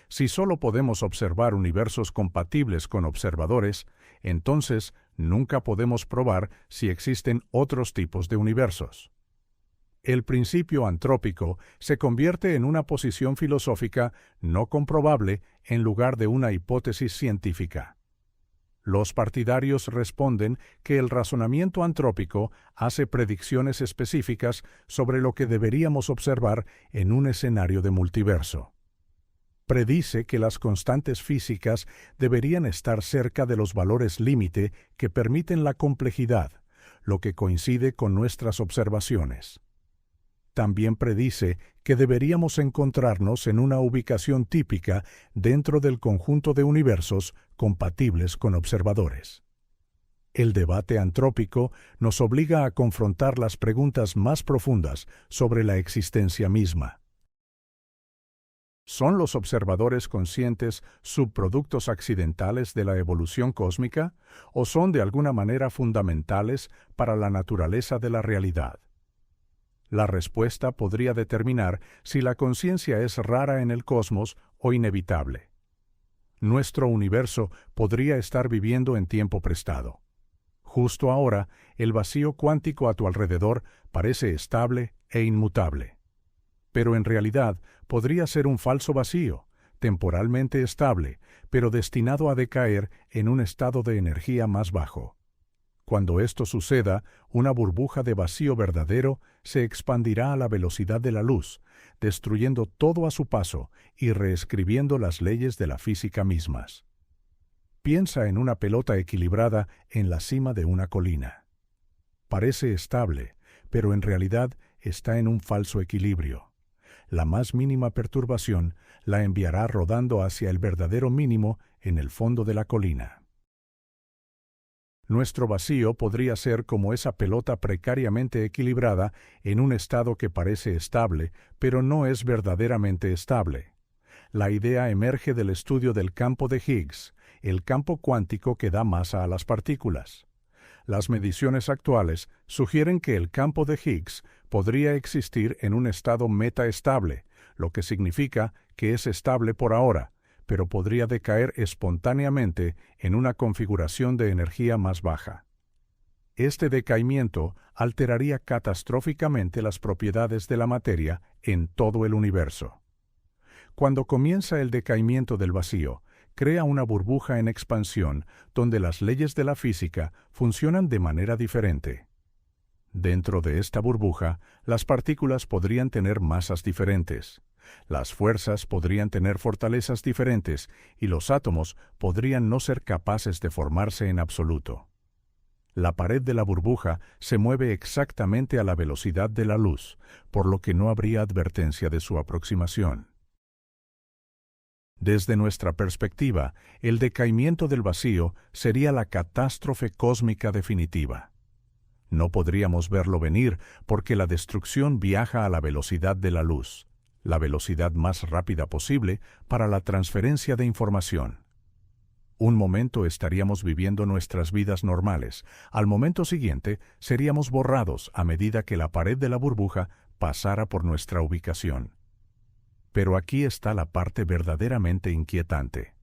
Si solo podemos observar universos compatibles con observadores, entonces nunca podemos probar si existen otros tipos de universos. El principio antrópico se convierte en una posición filosófica no comprobable en lugar de una hipótesis científica. Los partidarios responden que el razonamiento antrópico hace predicciones específicas sobre lo que deberíamos observar en un escenario de multiverso. Predice que las constantes físicas deberían estar cerca de los valores límite que permiten la complejidad, lo que coincide con nuestras observaciones. También predice que deberíamos encontrarnos en una ubicación típica dentro del conjunto de universos compatibles con observadores. El debate antrópico nos obliga a confrontar las preguntas más profundas sobre la existencia misma. ¿Son los observadores conscientes subproductos accidentales de la evolución cósmica o son de alguna manera fundamentales para la naturaleza de la realidad? La respuesta podría determinar si la conciencia es rara en el cosmos o inevitable. Nuestro universo podría estar viviendo en tiempo prestado. Justo ahora, el vacío cuántico a tu alrededor parece estable e inmutable. Pero en realidad podría ser un falso vacío, temporalmente estable, pero destinado a decaer en un estado de energía más bajo. Cuando esto suceda, una burbuja de vacío verdadero se expandirá a la velocidad de la luz, destruyendo todo a su paso y reescribiendo las leyes de la física mismas. Piensa en una pelota equilibrada en la cima de una colina. Parece estable, pero en realidad está en un falso equilibrio. La más mínima perturbación la enviará rodando hacia el verdadero mínimo en el fondo de la colina. Nuestro vacío podría ser como esa pelota precariamente equilibrada en un estado que parece estable, pero no es verdaderamente estable. La idea emerge del estudio del campo de Higgs, el campo cuántico que da masa a las partículas. Las mediciones actuales sugieren que el campo de Higgs podría existir en un estado metaestable, lo que significa que es estable por ahora, pero podría decaer espontáneamente en una configuración de energía más baja. Este decaimiento alteraría catastróficamente las propiedades de la materia en todo el universo. Cuando comienza el decaimiento del vacío, crea una burbuja en expansión donde las leyes de la física funcionan de manera diferente. Dentro de esta burbuja, las partículas podrían tener masas diferentes. Las fuerzas podrían tener fortalezas diferentes y los átomos podrían no ser capaces de formarse en absoluto. La pared de la burbuja se mueve exactamente a la velocidad de la luz, por lo que no habría advertencia de su aproximación. Desde nuestra perspectiva, el decaimiento del vacío sería la catástrofe cósmica definitiva. No podríamos verlo venir porque la destrucción viaja a la velocidad de la luz, la velocidad más rápida posible para la transferencia de información. Un momento estaríamos viviendo nuestras vidas normales, al momento siguiente seríamos borrados a medida que la pared de la burbuja pasara por nuestra ubicación. Pero aquí está la parte verdaderamente inquietante.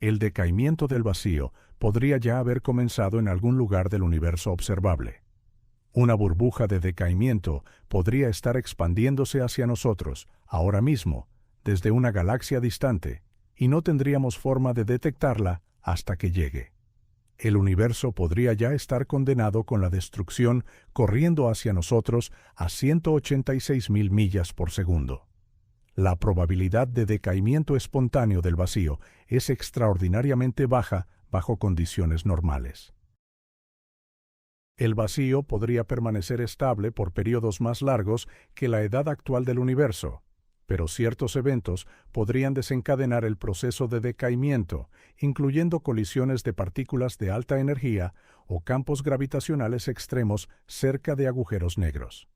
El decaimiento del vacío podría ya haber comenzado en algún lugar del universo observable. Una burbuja de decaimiento podría estar expandiéndose hacia nosotros, ahora mismo, desde una galaxia distante, y no tendríamos forma de detectarla hasta que llegue. El universo podría ya estar condenado con la destrucción corriendo hacia nosotros a 186.000 millas por segundo. La probabilidad de decaimiento espontáneo del vacío es extraordinariamente baja bajo condiciones normales. El vacío podría permanecer estable por periodos más largos que la edad actual del universo, pero ciertos eventos podrían desencadenar el proceso de decaimiento, incluyendo colisiones de partículas de alta energía o campos gravitacionales extremos cerca de agujeros negros.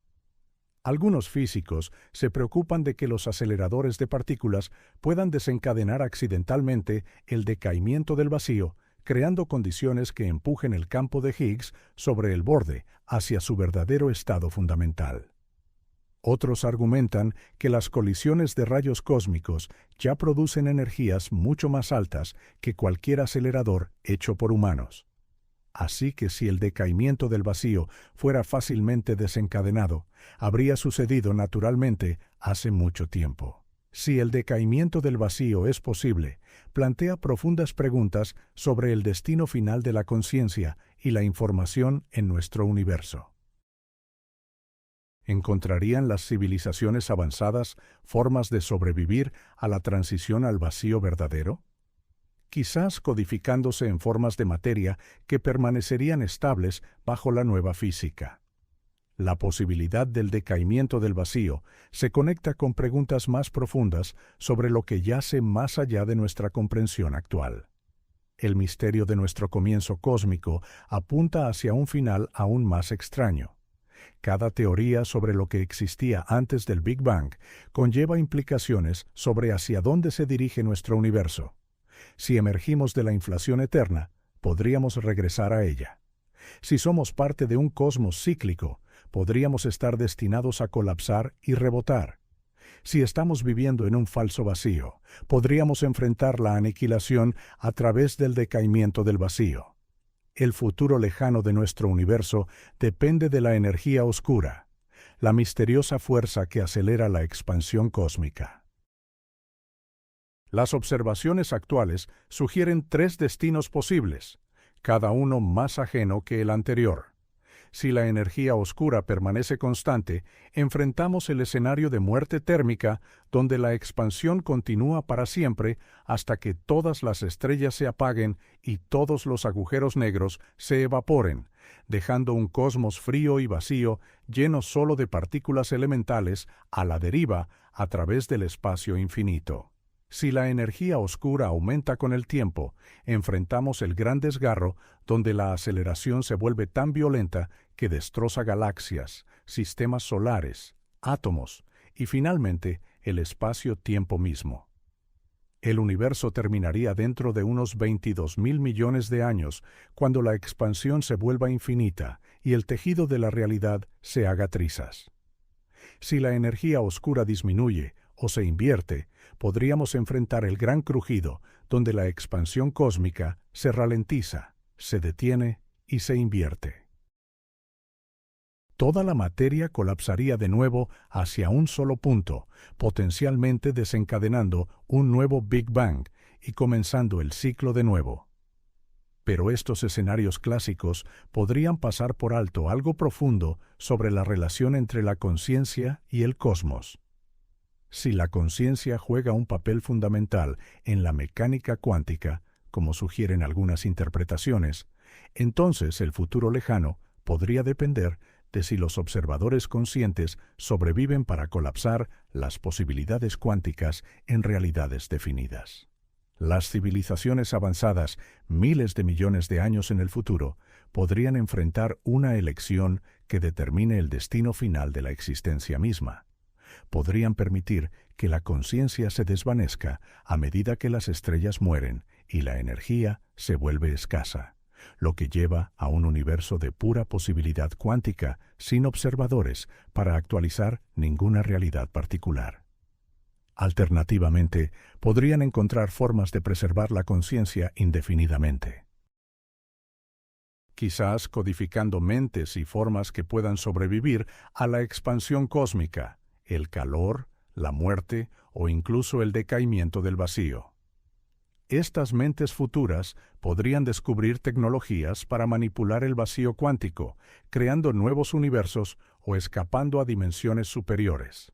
Algunos físicos se preocupan de que los aceleradores de partículas puedan desencadenar accidentalmente el decaimiento del vacío, creando condiciones que empujen el campo de Higgs sobre el borde hacia su verdadero estado fundamental. Otros argumentan que las colisiones de rayos cósmicos ya producen energías mucho más altas que cualquier acelerador hecho por humanos. Así que si el decaimiento del vacío fuera fácilmente desencadenado, habría sucedido naturalmente hace mucho tiempo. Si el decaimiento del vacío es posible, plantea profundas preguntas sobre el destino final de la conciencia y la información en nuestro universo. ¿Encontrarían las civilizaciones avanzadas formas de sobrevivir a la transición al vacío verdadero? Quizás codificándose en formas de materia que permanecerían estables bajo la nueva física. La posibilidad del decaimiento del vacío se conecta con preguntas más profundas sobre lo que yace más allá de nuestra comprensión actual. El misterio de nuestro comienzo cósmico apunta hacia un final aún más extraño. Cada teoría sobre lo que existía antes del Big Bang conlleva implicaciones sobre hacia dónde se dirige nuestro universo. Si emergimos de la inflación eterna, podríamos regresar a ella. Si somos parte de un cosmos cíclico, podríamos estar destinados a colapsar y rebotar. Si estamos viviendo en un falso vacío, podríamos enfrentar la aniquilación a través del decaimiento del vacío. El futuro lejano de nuestro universo depende de la energía oscura, la misteriosa fuerza que acelera la expansión cósmica. Las observaciones actuales sugieren 3 destinos posibles, cada uno más ajeno que el anterior. Si la energía oscura permanece constante, enfrentamos el escenario de muerte térmica, donde la expansión continúa para siempre hasta que todas las estrellas se apaguen y todos los agujeros negros se evaporen, dejando un cosmos frío y vacío lleno solo de partículas elementales a la deriva a través del espacio infinito. Si la energía oscura aumenta con el tiempo, enfrentamos el gran desgarro donde la aceleración se vuelve tan violenta que destroza galaxias, sistemas solares, átomos y finalmente el espacio-tiempo mismo. El universo terminaría dentro de unos 22.000 millones de años cuando la expansión se vuelva infinita y el tejido de la realidad se haga trizas. Si la energía oscura disminuye o se invierte, podríamos enfrentar el gran crujido donde la expansión cósmica se ralentiza, se detiene y se invierte. Toda la materia colapsaría de nuevo hacia un solo punto, potencialmente desencadenando un nuevo Big Bang y comenzando el ciclo de nuevo. Pero estos escenarios clásicos podrían pasar por alto algo profundo sobre la relación entre la conciencia y el cosmos. Si la conciencia juega un papel fundamental en la mecánica cuántica, como sugieren algunas interpretaciones, entonces el futuro lejano podría depender de si los observadores conscientes sobreviven para colapsar las posibilidades cuánticas en realidades definidas. Las civilizaciones avanzadas, miles de millones de años en el futuro, podrían enfrentar una elección que determine el destino final de la existencia misma. Podrían permitir que la conciencia se desvanezca a medida que las estrellas mueren y la energía se vuelve escasa, lo que lleva a un universo de pura posibilidad cuántica sin observadores para actualizar ninguna realidad particular. Alternativamente, podrían encontrar formas de preservar la conciencia indefinidamente. Quizás codificando mentes y formas que puedan sobrevivir a la expansión cósmica, el calor, la muerte o incluso el decaimiento del vacío. Estas mentes futuras podrían descubrir tecnologías para manipular el vacío cuántico, creando nuevos universos o escapando a dimensiones superiores.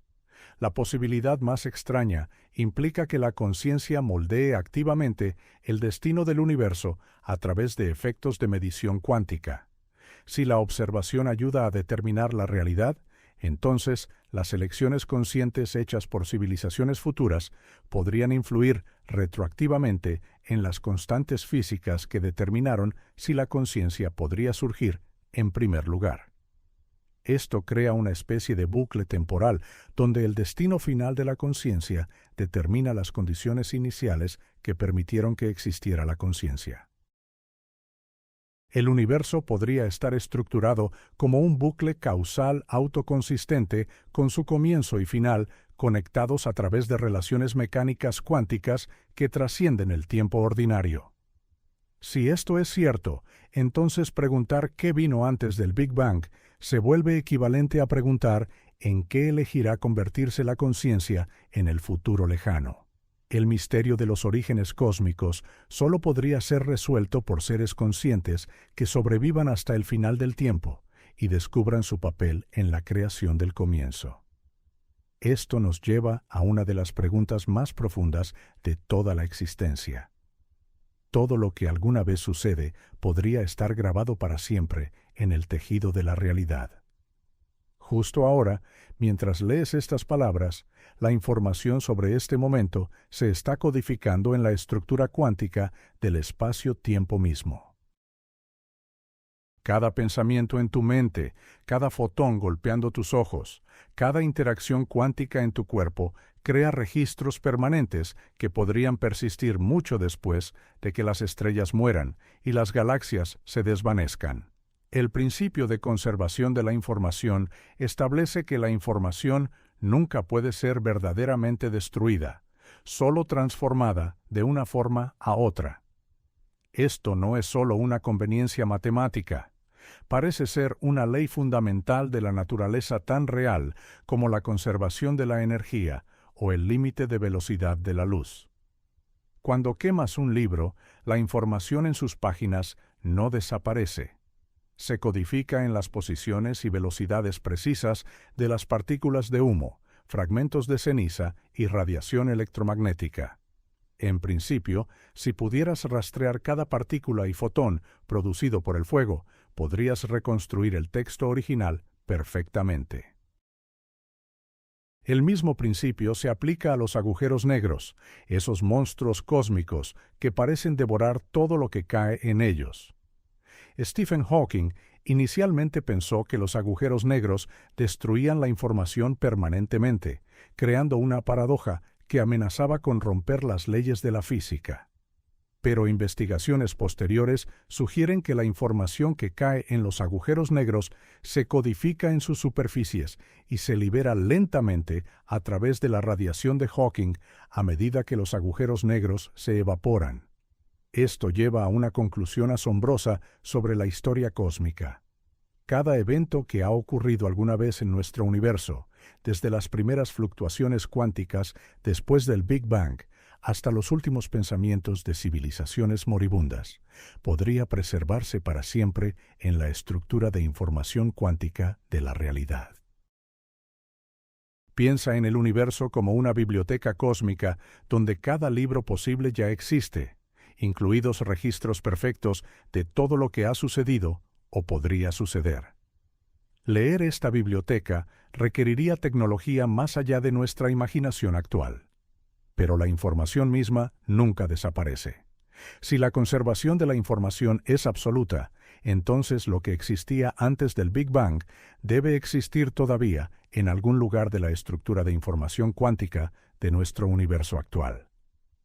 La posibilidad más extraña implica que la conciencia moldee activamente el destino del universo a través de efectos de medición cuántica. Si la observación ayuda a determinar la realidad, entonces las elecciones conscientes hechas por civilizaciones futuras podrían influir retroactivamente en las constantes físicas que determinaron si la conciencia podría surgir en primer lugar. Esto crea una especie de bucle temporal donde el destino final de la conciencia determina las condiciones iniciales que permitieron que existiera la conciencia. El universo podría estar estructurado como un bucle causal autoconsistente con su comienzo y final conectados a través de relaciones mecánicas cuánticas que trascienden el tiempo ordinario. Si esto es cierto, entonces preguntar qué vino antes del Big Bang se vuelve equivalente a preguntar en qué elegirá convertirse la conciencia en el futuro lejano. El misterio de los orígenes cósmicos solo podría ser resuelto por seres conscientes que sobrevivan hasta el final del tiempo y descubran su papel en la creación del comienzo. Esto nos lleva a una de las preguntas más profundas de toda la existencia. Todo lo que alguna vez sucede podría estar grabado para siempre en el tejido de la realidad. Justo ahora, mientras lees estas palabras, la información sobre este momento se está codificando en la estructura cuántica del espacio-tiempo mismo. Cada pensamiento en tu mente, cada fotón golpeando tus ojos, cada interacción cuántica en tu cuerpo crea registros permanentes que podrían persistir mucho después de que las estrellas mueran y las galaxias se desvanezcan. El principio de conservación de la información establece que la información nunca puede ser verdaderamente destruida, solo transformada de una forma a otra. Esto no es solo una conveniencia matemática. Parece ser una ley fundamental de la naturaleza tan real como la conservación de la energía o el límite de velocidad de la luz. Cuando quemas un libro, la información en sus páginas no desaparece. Se codifica en las posiciones y velocidades precisas de las partículas de humo, fragmentos de ceniza y radiación electromagnética. En principio, si pudieras rastrear cada partícula y fotón producido por el fuego, podrías reconstruir el texto original perfectamente. El mismo principio se aplica a los agujeros negros, esos monstruos cósmicos que parecen devorar todo lo que cae en ellos. Stephen Hawking inicialmente pensó que los agujeros negros destruían la información permanentemente, creando una paradoja que amenazaba con romper las leyes de la física. Pero investigaciones posteriores sugieren que la información que cae en los agujeros negros se codifica en sus superficies y se libera lentamente a través de la radiación de Hawking a medida que los agujeros negros se evaporan. Esto lleva a una conclusión asombrosa sobre la historia cósmica. Cada evento que ha ocurrido alguna vez en nuestro universo, desde las primeras fluctuaciones cuánticas después del Big Bang hasta los últimos pensamientos de civilizaciones moribundas, podría preservarse para siempre en la estructura de información cuántica de la realidad. Piensa en el universo como una biblioteca cósmica donde cada libro posible ya existe, incluidos registros perfectos de todo lo que ha sucedido o podría suceder. Leer esta biblioteca requeriría tecnología más allá de nuestra imaginación actual. Pero la información misma nunca desaparece. Si la conservación de la información es absoluta, entonces lo que existía antes del Big Bang debe existir todavía en algún lugar de la estructura de información cuántica de nuestro universo actual.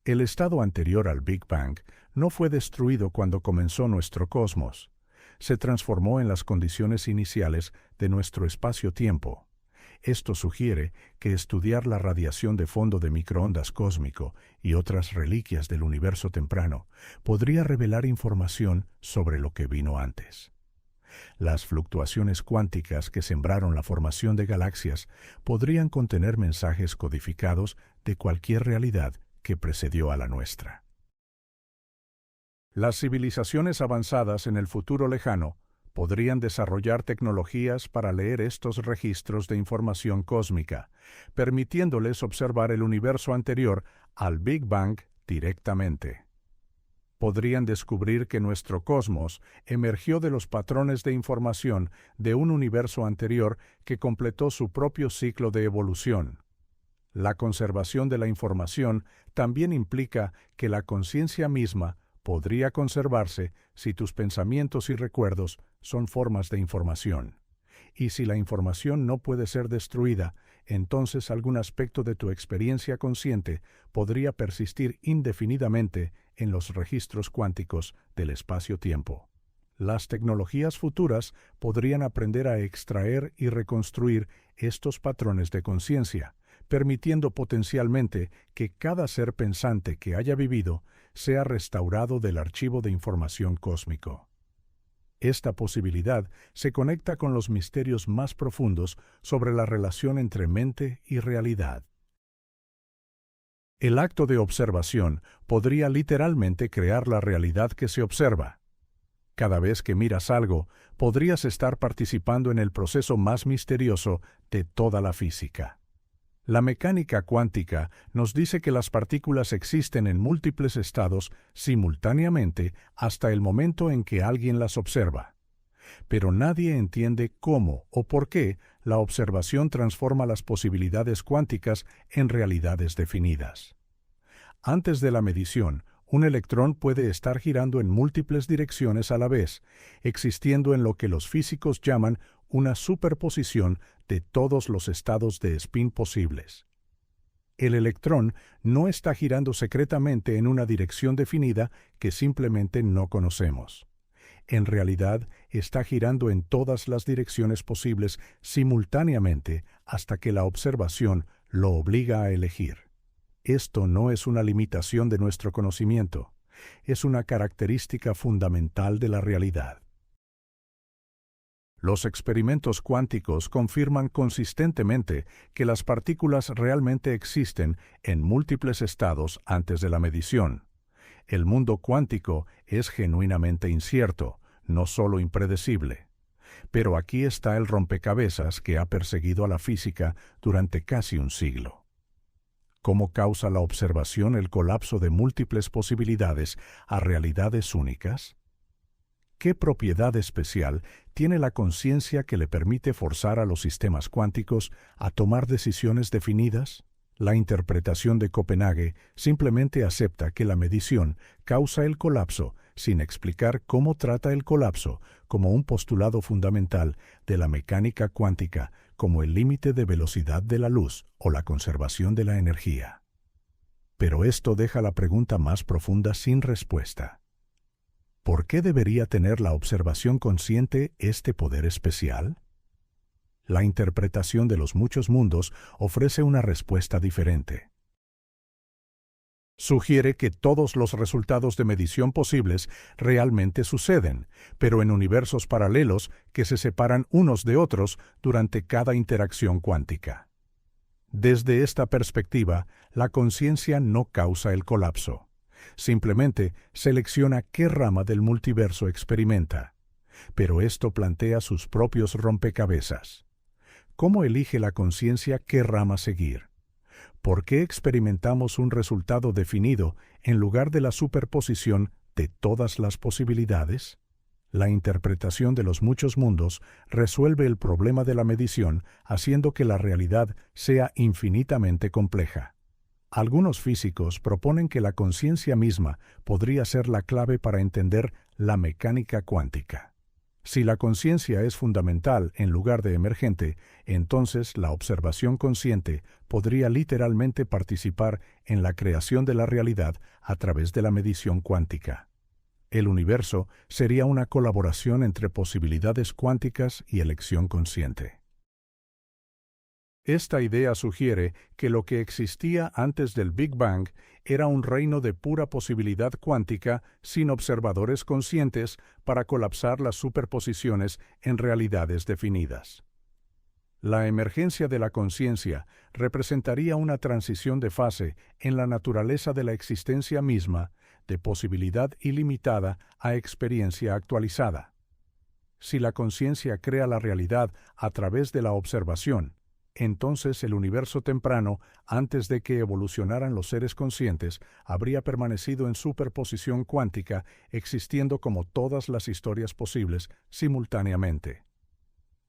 El estado anterior al Big Bang no fue destruido cuando comenzó nuestro cosmos. Se transformó en las condiciones iniciales de nuestro espacio-tiempo. Esto sugiere que estudiar la radiación de fondo de microondas cósmico y otras reliquias del universo temprano podría revelar información sobre lo que vino antes. Las fluctuaciones cuánticas que sembraron la formación de galaxias podrían contener mensajes codificados de cualquier realidad que precedió a la nuestra. Las civilizaciones avanzadas en el futuro lejano podrían desarrollar tecnologías para leer estos registros de información cósmica, permitiéndoles observar el universo anterior al Big Bang directamente. Podrían descubrir que nuestro cosmos emergió de los patrones de información de un universo anterior que completó su propio ciclo de evolución. La conservación de la información también implica que la conciencia misma podría conservarse si tus pensamientos y recuerdos son formas de información. Y si la información no puede ser destruida, entonces algún aspecto de tu experiencia consciente podría persistir indefinidamente en los registros cuánticos del espacio-tiempo. Las tecnologías futuras podrían aprender a extraer y reconstruir estos patrones de conciencia, permitiendo potencialmente que cada ser pensante que haya vivido sea restaurado del archivo de información cósmico. Esta posibilidad se conecta con los misterios más profundos sobre la relación entre mente y realidad. El acto de observación podría literalmente crear la realidad que se observa. Cada vez que miras algo, podrías estar participando en el proceso más misterioso de toda la física. La mecánica cuántica nos dice que las partículas existen en múltiples estados simultáneamente hasta el momento en que alguien las observa. Pero nadie entiende cómo o por qué la observación transforma las posibilidades cuánticas en realidades definidas. Antes de la medición, un electrón puede estar girando en múltiples direcciones a la vez, existiendo en lo que los físicos llaman una superposición de todos los estados de spin posibles. El electrón no está girando secretamente en una dirección definida que simplemente no conocemos. En realidad, está girando en todas las direcciones posibles simultáneamente hasta que la observación lo obliga a elegir. Esto no es una limitación de nuestro conocimiento, es una característica fundamental de la realidad. Los experimentos cuánticos confirman consistentemente que las partículas realmente existen en múltiples estados antes de la medición. El mundo cuántico es genuinamente incierto, no solo impredecible. Pero aquí está el rompecabezas que ha perseguido a la física durante casi un siglo. ¿Cómo causa la observación el colapso de múltiples posibilidades a realidades únicas? ¿Qué propiedad especial tiene la conciencia que le permite forzar a los sistemas cuánticos a tomar decisiones definidas? La interpretación de Copenhague simplemente acepta que la medición causa el colapso sin explicar cómo trata el colapso como un postulado fundamental de la mecánica cuántica, como el límite de velocidad de la luz o la conservación de la energía. Pero esto deja la pregunta más profunda sin respuesta. ¿Por qué debería tener la observación consciente este poder especial? La interpretación de los muchos mundos ofrece una respuesta diferente. Sugiere que todos los resultados de medición posibles realmente suceden, pero en universos paralelos que se separan unos de otros durante cada interacción cuántica. Desde esta perspectiva, la conciencia no causa el colapso. Simplemente selecciona qué rama del multiverso experimenta. Pero esto plantea sus propios rompecabezas. ¿Cómo elige la conciencia qué rama seguir? ¿Por qué experimentamos un resultado definido en lugar de la superposición de todas las posibilidades? La interpretación de los muchos mundos resuelve el problema de la medición, haciendo que la realidad sea infinitamente compleja. Algunos físicos proponen que la conciencia misma podría ser la clave para entender la mecánica cuántica. Si la conciencia es fundamental en lugar de emergente, entonces la observación consciente podría literalmente participar en la creación de la realidad a través de la medición cuántica. El universo sería una colaboración entre posibilidades cuánticas y elección consciente. Esta idea sugiere que lo que existía antes del Big Bang era un reino de pura posibilidad cuántica sin observadores conscientes para colapsar las superposiciones en realidades definidas. La emergencia de la conciencia representaría una transición de fase en la naturaleza de la existencia misma, de posibilidad ilimitada a experiencia actualizada. Si la conciencia crea la realidad a través de la observación, entonces el universo temprano, antes de que evolucionaran los seres conscientes, habría permanecido en superposición cuántica, existiendo como todas las historias posibles simultáneamente.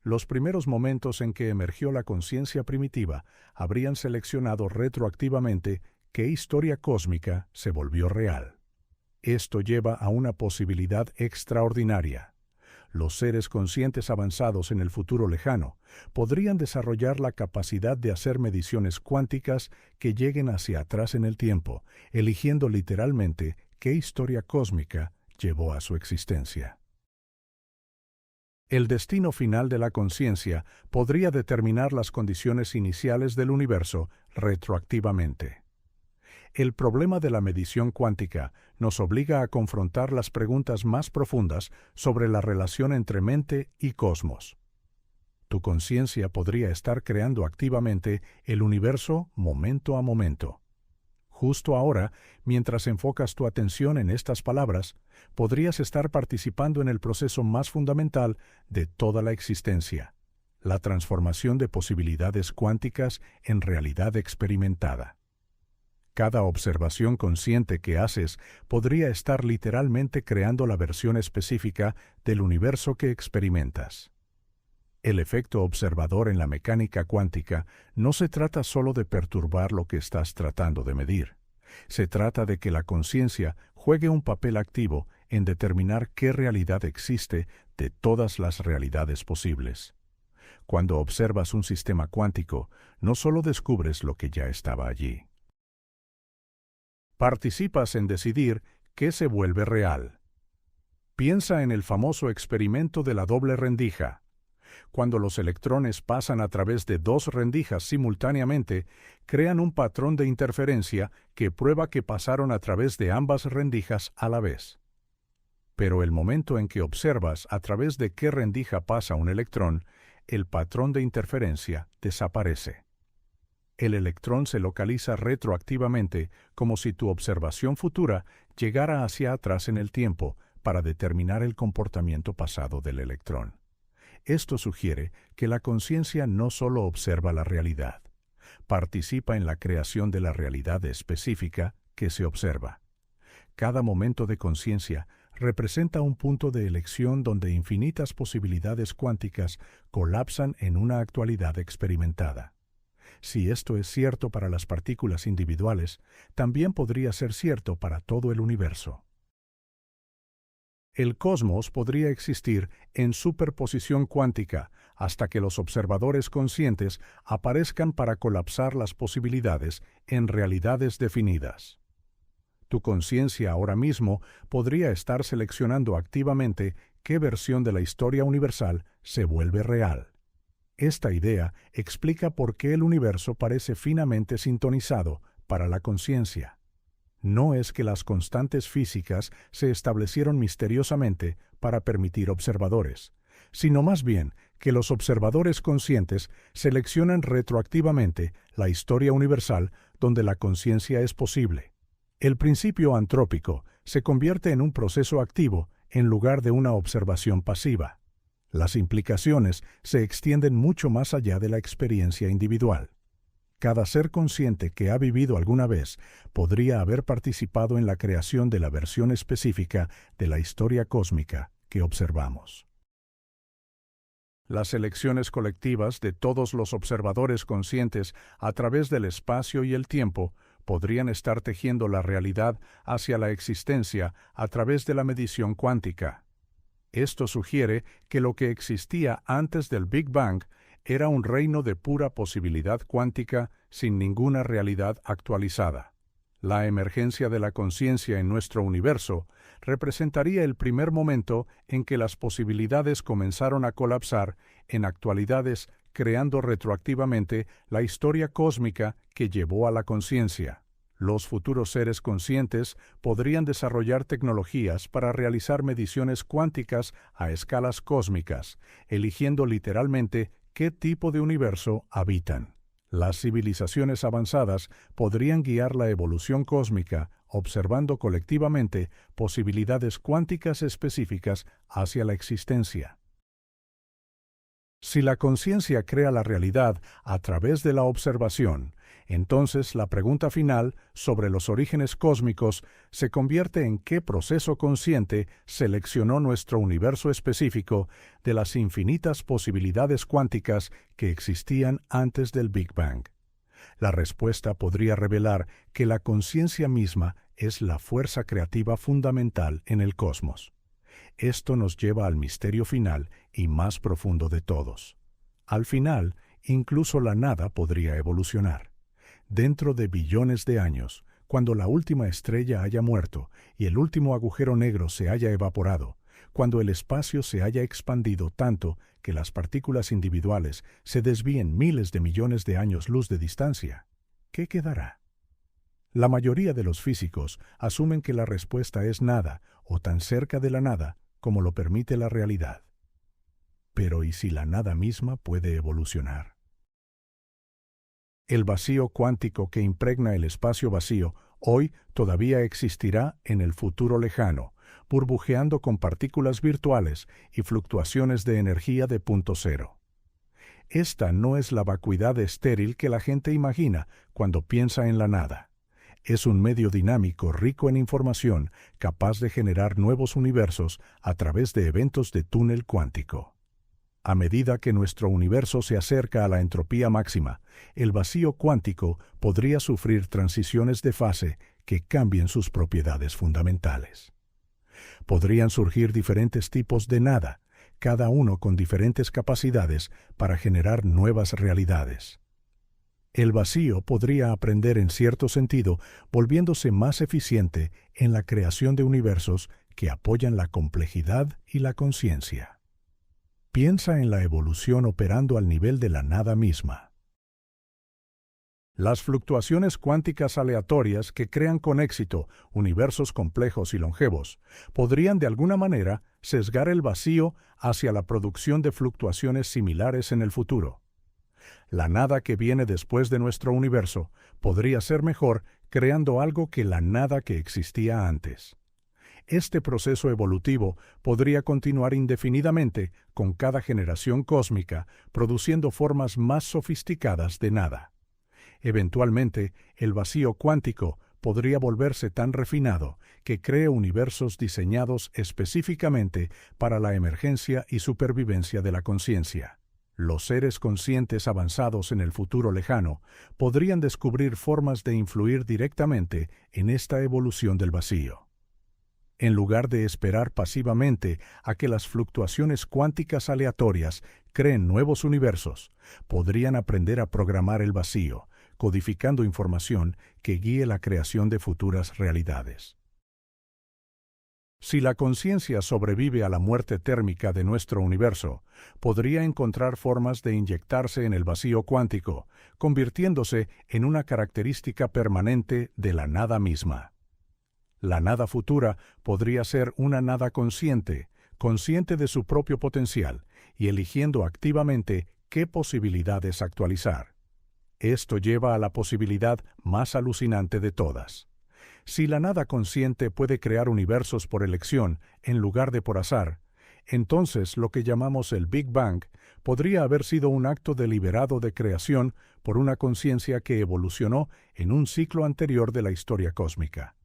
Los primeros momentos en que emergió la conciencia primitiva habrían seleccionado retroactivamente qué historia cósmica se volvió real. Esto lleva a una posibilidad extraordinaria. Los seres conscientes avanzados en el futuro lejano podrían desarrollar la capacidad de hacer mediciones cuánticas que lleguen hacia atrás en el tiempo, eligiendo literalmente qué historia cósmica llevó a su existencia. El destino final de la conciencia podría determinar las condiciones iniciales del universo retroactivamente. El problema de la medición cuántica nos obliga a confrontar las preguntas más profundas sobre la relación entre mente y cosmos. Tu conciencia podría estar creando activamente el universo momento a momento. Justo ahora, mientras enfocas tu atención en estas palabras, podrías estar participando en el proceso más fundamental de toda la existencia, la transformación de posibilidades cuánticas en realidad experimentada. Cada observación consciente que haces podría estar literalmente creando la versión específica del universo que experimentas. El efecto observador en la mecánica cuántica no se trata solo de perturbar lo que estás tratando de medir. Se trata de que la conciencia juegue un papel activo en determinar qué realidad existe de todas las realidades posibles. Cuando observas un sistema cuántico, no solo descubres lo que ya estaba allí. Participas en decidir qué se vuelve real. Piensa en el famoso experimento de la doble rendija. Cuando los electrones pasan a través de dos rendijas simultáneamente, crean un patrón de interferencia que prueba que pasaron a través de ambas rendijas a la vez. Pero el momento en que observas a través de qué rendija pasa un electrón, el patrón de interferencia desaparece. El electrón se localiza retroactivamente como si tu observación futura llegara hacia atrás en el tiempo para determinar el comportamiento pasado del electrón. Esto sugiere que la conciencia no solo observa la realidad, participa en la creación de la realidad específica que se observa. Cada momento de conciencia representa un punto de elección donde infinitas posibilidades cuánticas colapsan en una actualidad experimentada. Si esto es cierto para las partículas individuales, también podría ser cierto para todo el universo. El cosmos podría existir en superposición cuántica hasta que los observadores conscientes aparezcan para colapsar las posibilidades en realidades definidas. Tu conciencia ahora mismo podría estar seleccionando activamente qué versión de la historia universal se vuelve real. Esta idea explica por qué el universo parece finamente sintonizado para la conciencia. No es que las constantes físicas se establecieron misteriosamente para permitir observadores, sino más bien que los observadores conscientes seleccionan retroactivamente la historia universal donde la conciencia es posible. El principio antrópico se convierte en un proceso activo en lugar de una observación pasiva. Las implicaciones se extienden mucho más allá de la experiencia individual. Cada ser consciente que ha vivido alguna vez podría haber participado en la creación de la versión específica de la historia cósmica que observamos. Las elecciones colectivas de todos los observadores conscientes a través del espacio y el tiempo podrían estar tejiendo la realidad hacia la existencia a través de la medición cuántica. Esto sugiere que lo que existía antes del Big Bang era un reino de pura posibilidad cuántica sin ninguna realidad actualizada. La emergencia de la conciencia en nuestro universo representaría el primer momento en que las posibilidades comenzaron a colapsar en actualidades, creando retroactivamente la historia cósmica que llevó a la conciencia. Los futuros seres conscientes podrían desarrollar tecnologías para realizar mediciones cuánticas a escalas cósmicas, eligiendo literalmente qué tipo de universo habitan. Las civilizaciones avanzadas podrían guiar la evolución cósmica observando colectivamente posibilidades cuánticas específicas hacia la existencia. Si la conciencia crea la realidad a través de la observación, entonces la pregunta final sobre los orígenes cósmicos se convierte en qué proceso consciente seleccionó nuestro universo específico de las infinitas posibilidades cuánticas que existían antes del Big Bang. La respuesta podría revelar que la conciencia misma es la fuerza creativa fundamental en el cosmos. Esto nos lleva al misterio final y más profundo de todos. Al final, incluso la nada podría evolucionar. Dentro de billones de años, cuando la última estrella haya muerto y el último agujero negro se haya evaporado, Cuando el espacio se haya expandido tanto que las partículas individuales se desvíen miles de millones de años luz de distancia, ¿qué quedará? La mayoría de los físicos asumen que la respuesta es nada o tan cerca de la nada como lo permite la realidad. Pero ¿y si la nada misma puede evolucionar? El vacío cuántico que impregna el espacio vacío hoy todavía existirá en el futuro lejano, burbujeando con partículas virtuales y fluctuaciones de energía de punto cero. Esta no es la vacuidad estéril que la gente imagina cuando piensa en la nada. Es un medio dinámico rico en información, capaz de generar nuevos universos a través de eventos de túnel cuántico. A medida que nuestro universo se acerca a la entropía máxima, el vacío cuántico podría sufrir transiciones de fase que cambien sus propiedades fundamentales. Podrían surgir diferentes tipos de nada, cada uno con diferentes capacidades para generar nuevas realidades. El vacío podría aprender en cierto sentido, volviéndose más eficiente en la creación de universos que apoyan la complejidad y la conciencia. Piensa en la evolución operando al nivel de la nada misma. Las fluctuaciones cuánticas aleatorias que crean con éxito universos complejos y longevos podrían de alguna manera sesgar el vacío hacia la producción de fluctuaciones similares en el futuro. La nada que viene después de nuestro universo podría ser mejor creando algo que la nada que existía antes. Este proceso evolutivo podría continuar indefinidamente con cada generación cósmica, produciendo formas más sofisticadas de nada. Eventualmente, el vacío cuántico podría volverse tan refinado que cree universos diseñados específicamente para la emergencia y supervivencia de la conciencia. Los seres conscientes avanzados en el futuro lejano podrían descubrir formas de influir directamente en esta evolución del vacío. En lugar de esperar pasivamente a que las fluctuaciones cuánticas aleatorias creen nuevos universos, podrían aprender a programar el vacío, codificando información que guíe la creación de futuras realidades. Si la conciencia sobrevive a la muerte térmica de nuestro universo, podría encontrar formas de inyectarse en el vacío cuántico, convirtiéndose en una característica permanente de la nada misma. La nada futura podría ser una nada consciente, consciente de su propio potencial y eligiendo activamente qué posibilidades actualizar. Esto lleva a la posibilidad más alucinante de todas. Si la nada consciente puede crear universos por elección en lugar de por azar, entonces lo que llamamos el Big Bang podría haber sido un acto deliberado de creación por una conciencia que evolucionó en un ciclo anterior de la historia cósmica.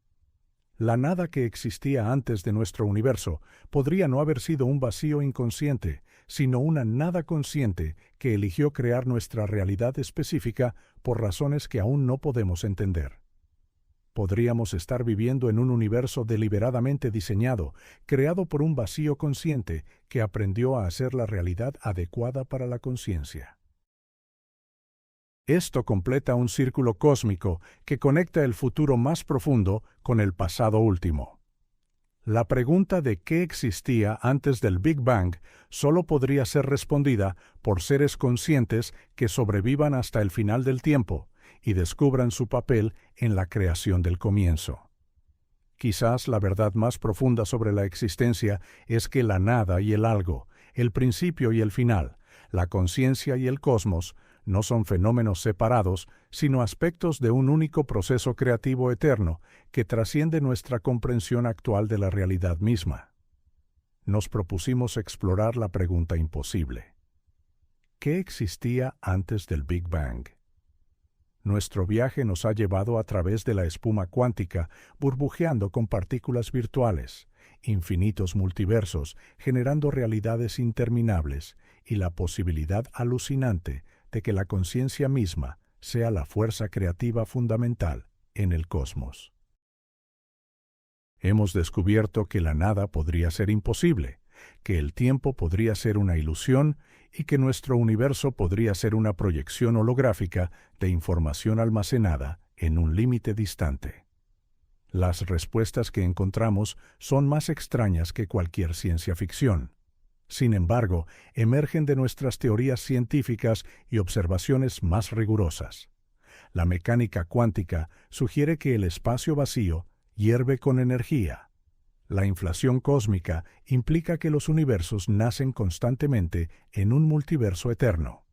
La nada que existía antes de nuestro universo podría no haber sido un vacío inconsciente, sino una nada consciente que eligió crear nuestra realidad específica por razones que aún no podemos entender. Podríamos estar viviendo en un universo deliberadamente diseñado, creado por un vacío consciente que aprendió a hacer la realidad adecuada para la conciencia. Esto completa un círculo cósmico que conecta el futuro más profundo con el pasado último. La pregunta de qué existía antes del Big Bang solo podría ser respondida por seres conscientes que sobrevivan hasta el final del tiempo y descubran su papel en la creación del comienzo. Quizás la verdad más profunda sobre la existencia es que la nada y el algo, el principio y el final, la conciencia y el cosmos, no son fenómenos separados, sino aspectos de un único proceso creativo eterno que trasciende nuestra comprensión actual de la realidad misma. Nos propusimos explorar la pregunta imposible. ¿Qué existía antes del Big Bang? Nuestro viaje nos ha llevado a través de la espuma cuántica, burbujeando con partículas virtuales, infinitos multiversos, generando realidades interminables y la posibilidad alucinante de que la conciencia misma sea la fuerza creativa fundamental en el cosmos. Hemos descubierto que la nada podría ser imposible, que el tiempo podría ser una ilusión y que nuestro universo podría ser una proyección holográfica de información almacenada en un límite distante. Las respuestas que encontramos son más extrañas que cualquier ciencia ficción. Sin embargo, emergen de nuestras teorías científicas y observaciones más rigurosas. La mecánica cuántica sugiere que el espacio vacío hierve con energía. La inflación cósmica implica que los universos nacen constantemente en un multiverso eterno.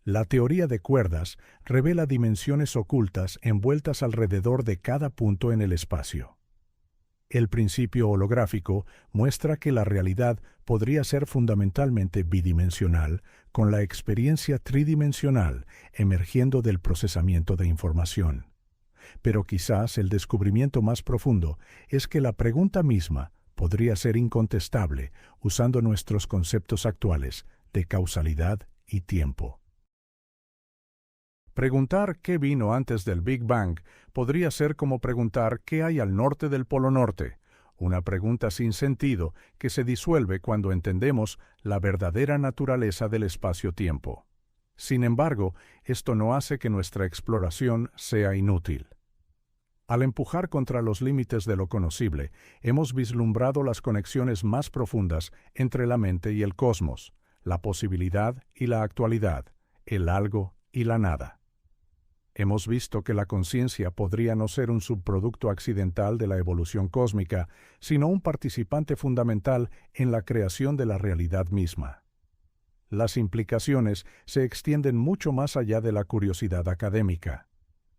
La teoría de cuerdas revela dimensiones ocultas envueltas alrededor de cada punto en el espacio. El principio holográfico muestra que la realidad podría ser fundamentalmente bidimensional, con la experiencia tridimensional emergiendo del procesamiento de información. Pero quizás el descubrimiento más profundo es que la pregunta misma podría ser incontestable usando nuestros conceptos actuales de causalidad y tiempo. Preguntar qué vino antes del Big Bang podría ser como preguntar qué hay al norte del Polo Norte, una pregunta sin sentido que se disuelve cuando entendemos la verdadera naturaleza del espacio-tiempo. Sin embargo, esto no hace que nuestra exploración sea inútil. Al empujar contra los límites de lo conocible, hemos vislumbrado las conexiones más profundas entre la mente y el cosmos, la posibilidad y la actualidad, el algo y la nada. Hemos visto que la conciencia podría no ser un subproducto accidental de la evolución cósmica, sino un participante fundamental en la creación de la realidad misma. Las implicaciones se extienden mucho más allá de la curiosidad académica.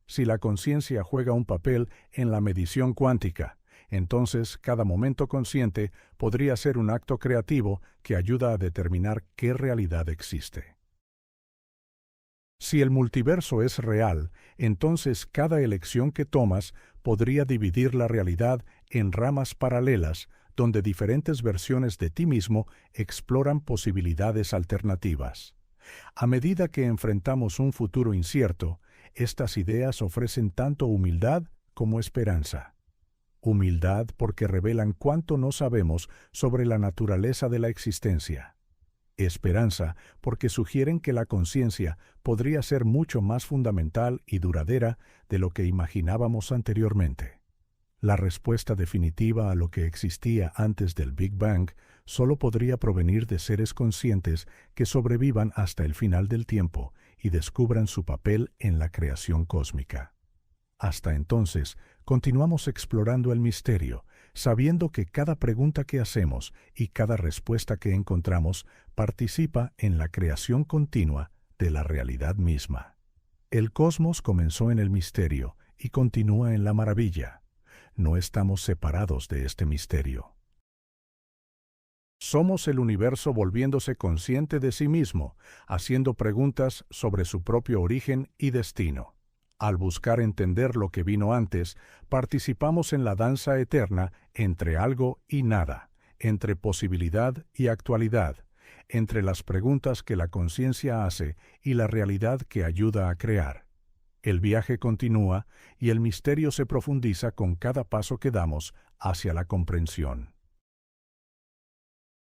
Si la conciencia juega un papel en la medición cuántica, entonces cada momento consciente podría ser un acto creativo que ayuda a determinar qué realidad existe. Si el multiverso es real, entonces cada elección que tomas podría dividir la realidad en ramas paralelas donde diferentes versiones de ti mismo exploran posibilidades alternativas. A medida que enfrentamos un futuro incierto, estas ideas ofrecen tanto humildad como esperanza. Humildad porque revelan cuánto no sabemos sobre la naturaleza de la existencia. Esperanza porque sugieren que la conciencia podría ser mucho más fundamental y duradera de lo que imaginábamos anteriormente. La respuesta definitiva a lo que existía antes del Big Bang solo podría provenir de seres conscientes que sobrevivan hasta el final del tiempo y descubran su papel en la creación cósmica. Hasta entonces, continuamos explorando el misterio, sabiendo que cada pregunta que hacemos y cada respuesta que encontramos participa en la creación continua de la realidad misma. El cosmos comenzó en el misterio y continúa en la maravilla. No estamos separados de este misterio. Somos el universo volviéndose consciente de sí mismo, haciendo preguntas sobre su propio origen y destino. Al buscar entender lo que vino antes, participamos en la danza eterna entre algo y nada, entre posibilidad y actualidad, entre las preguntas que la conciencia hace y la realidad que ayuda a crear. El viaje continúa y el misterio se profundiza con cada paso que damos hacia la comprensión.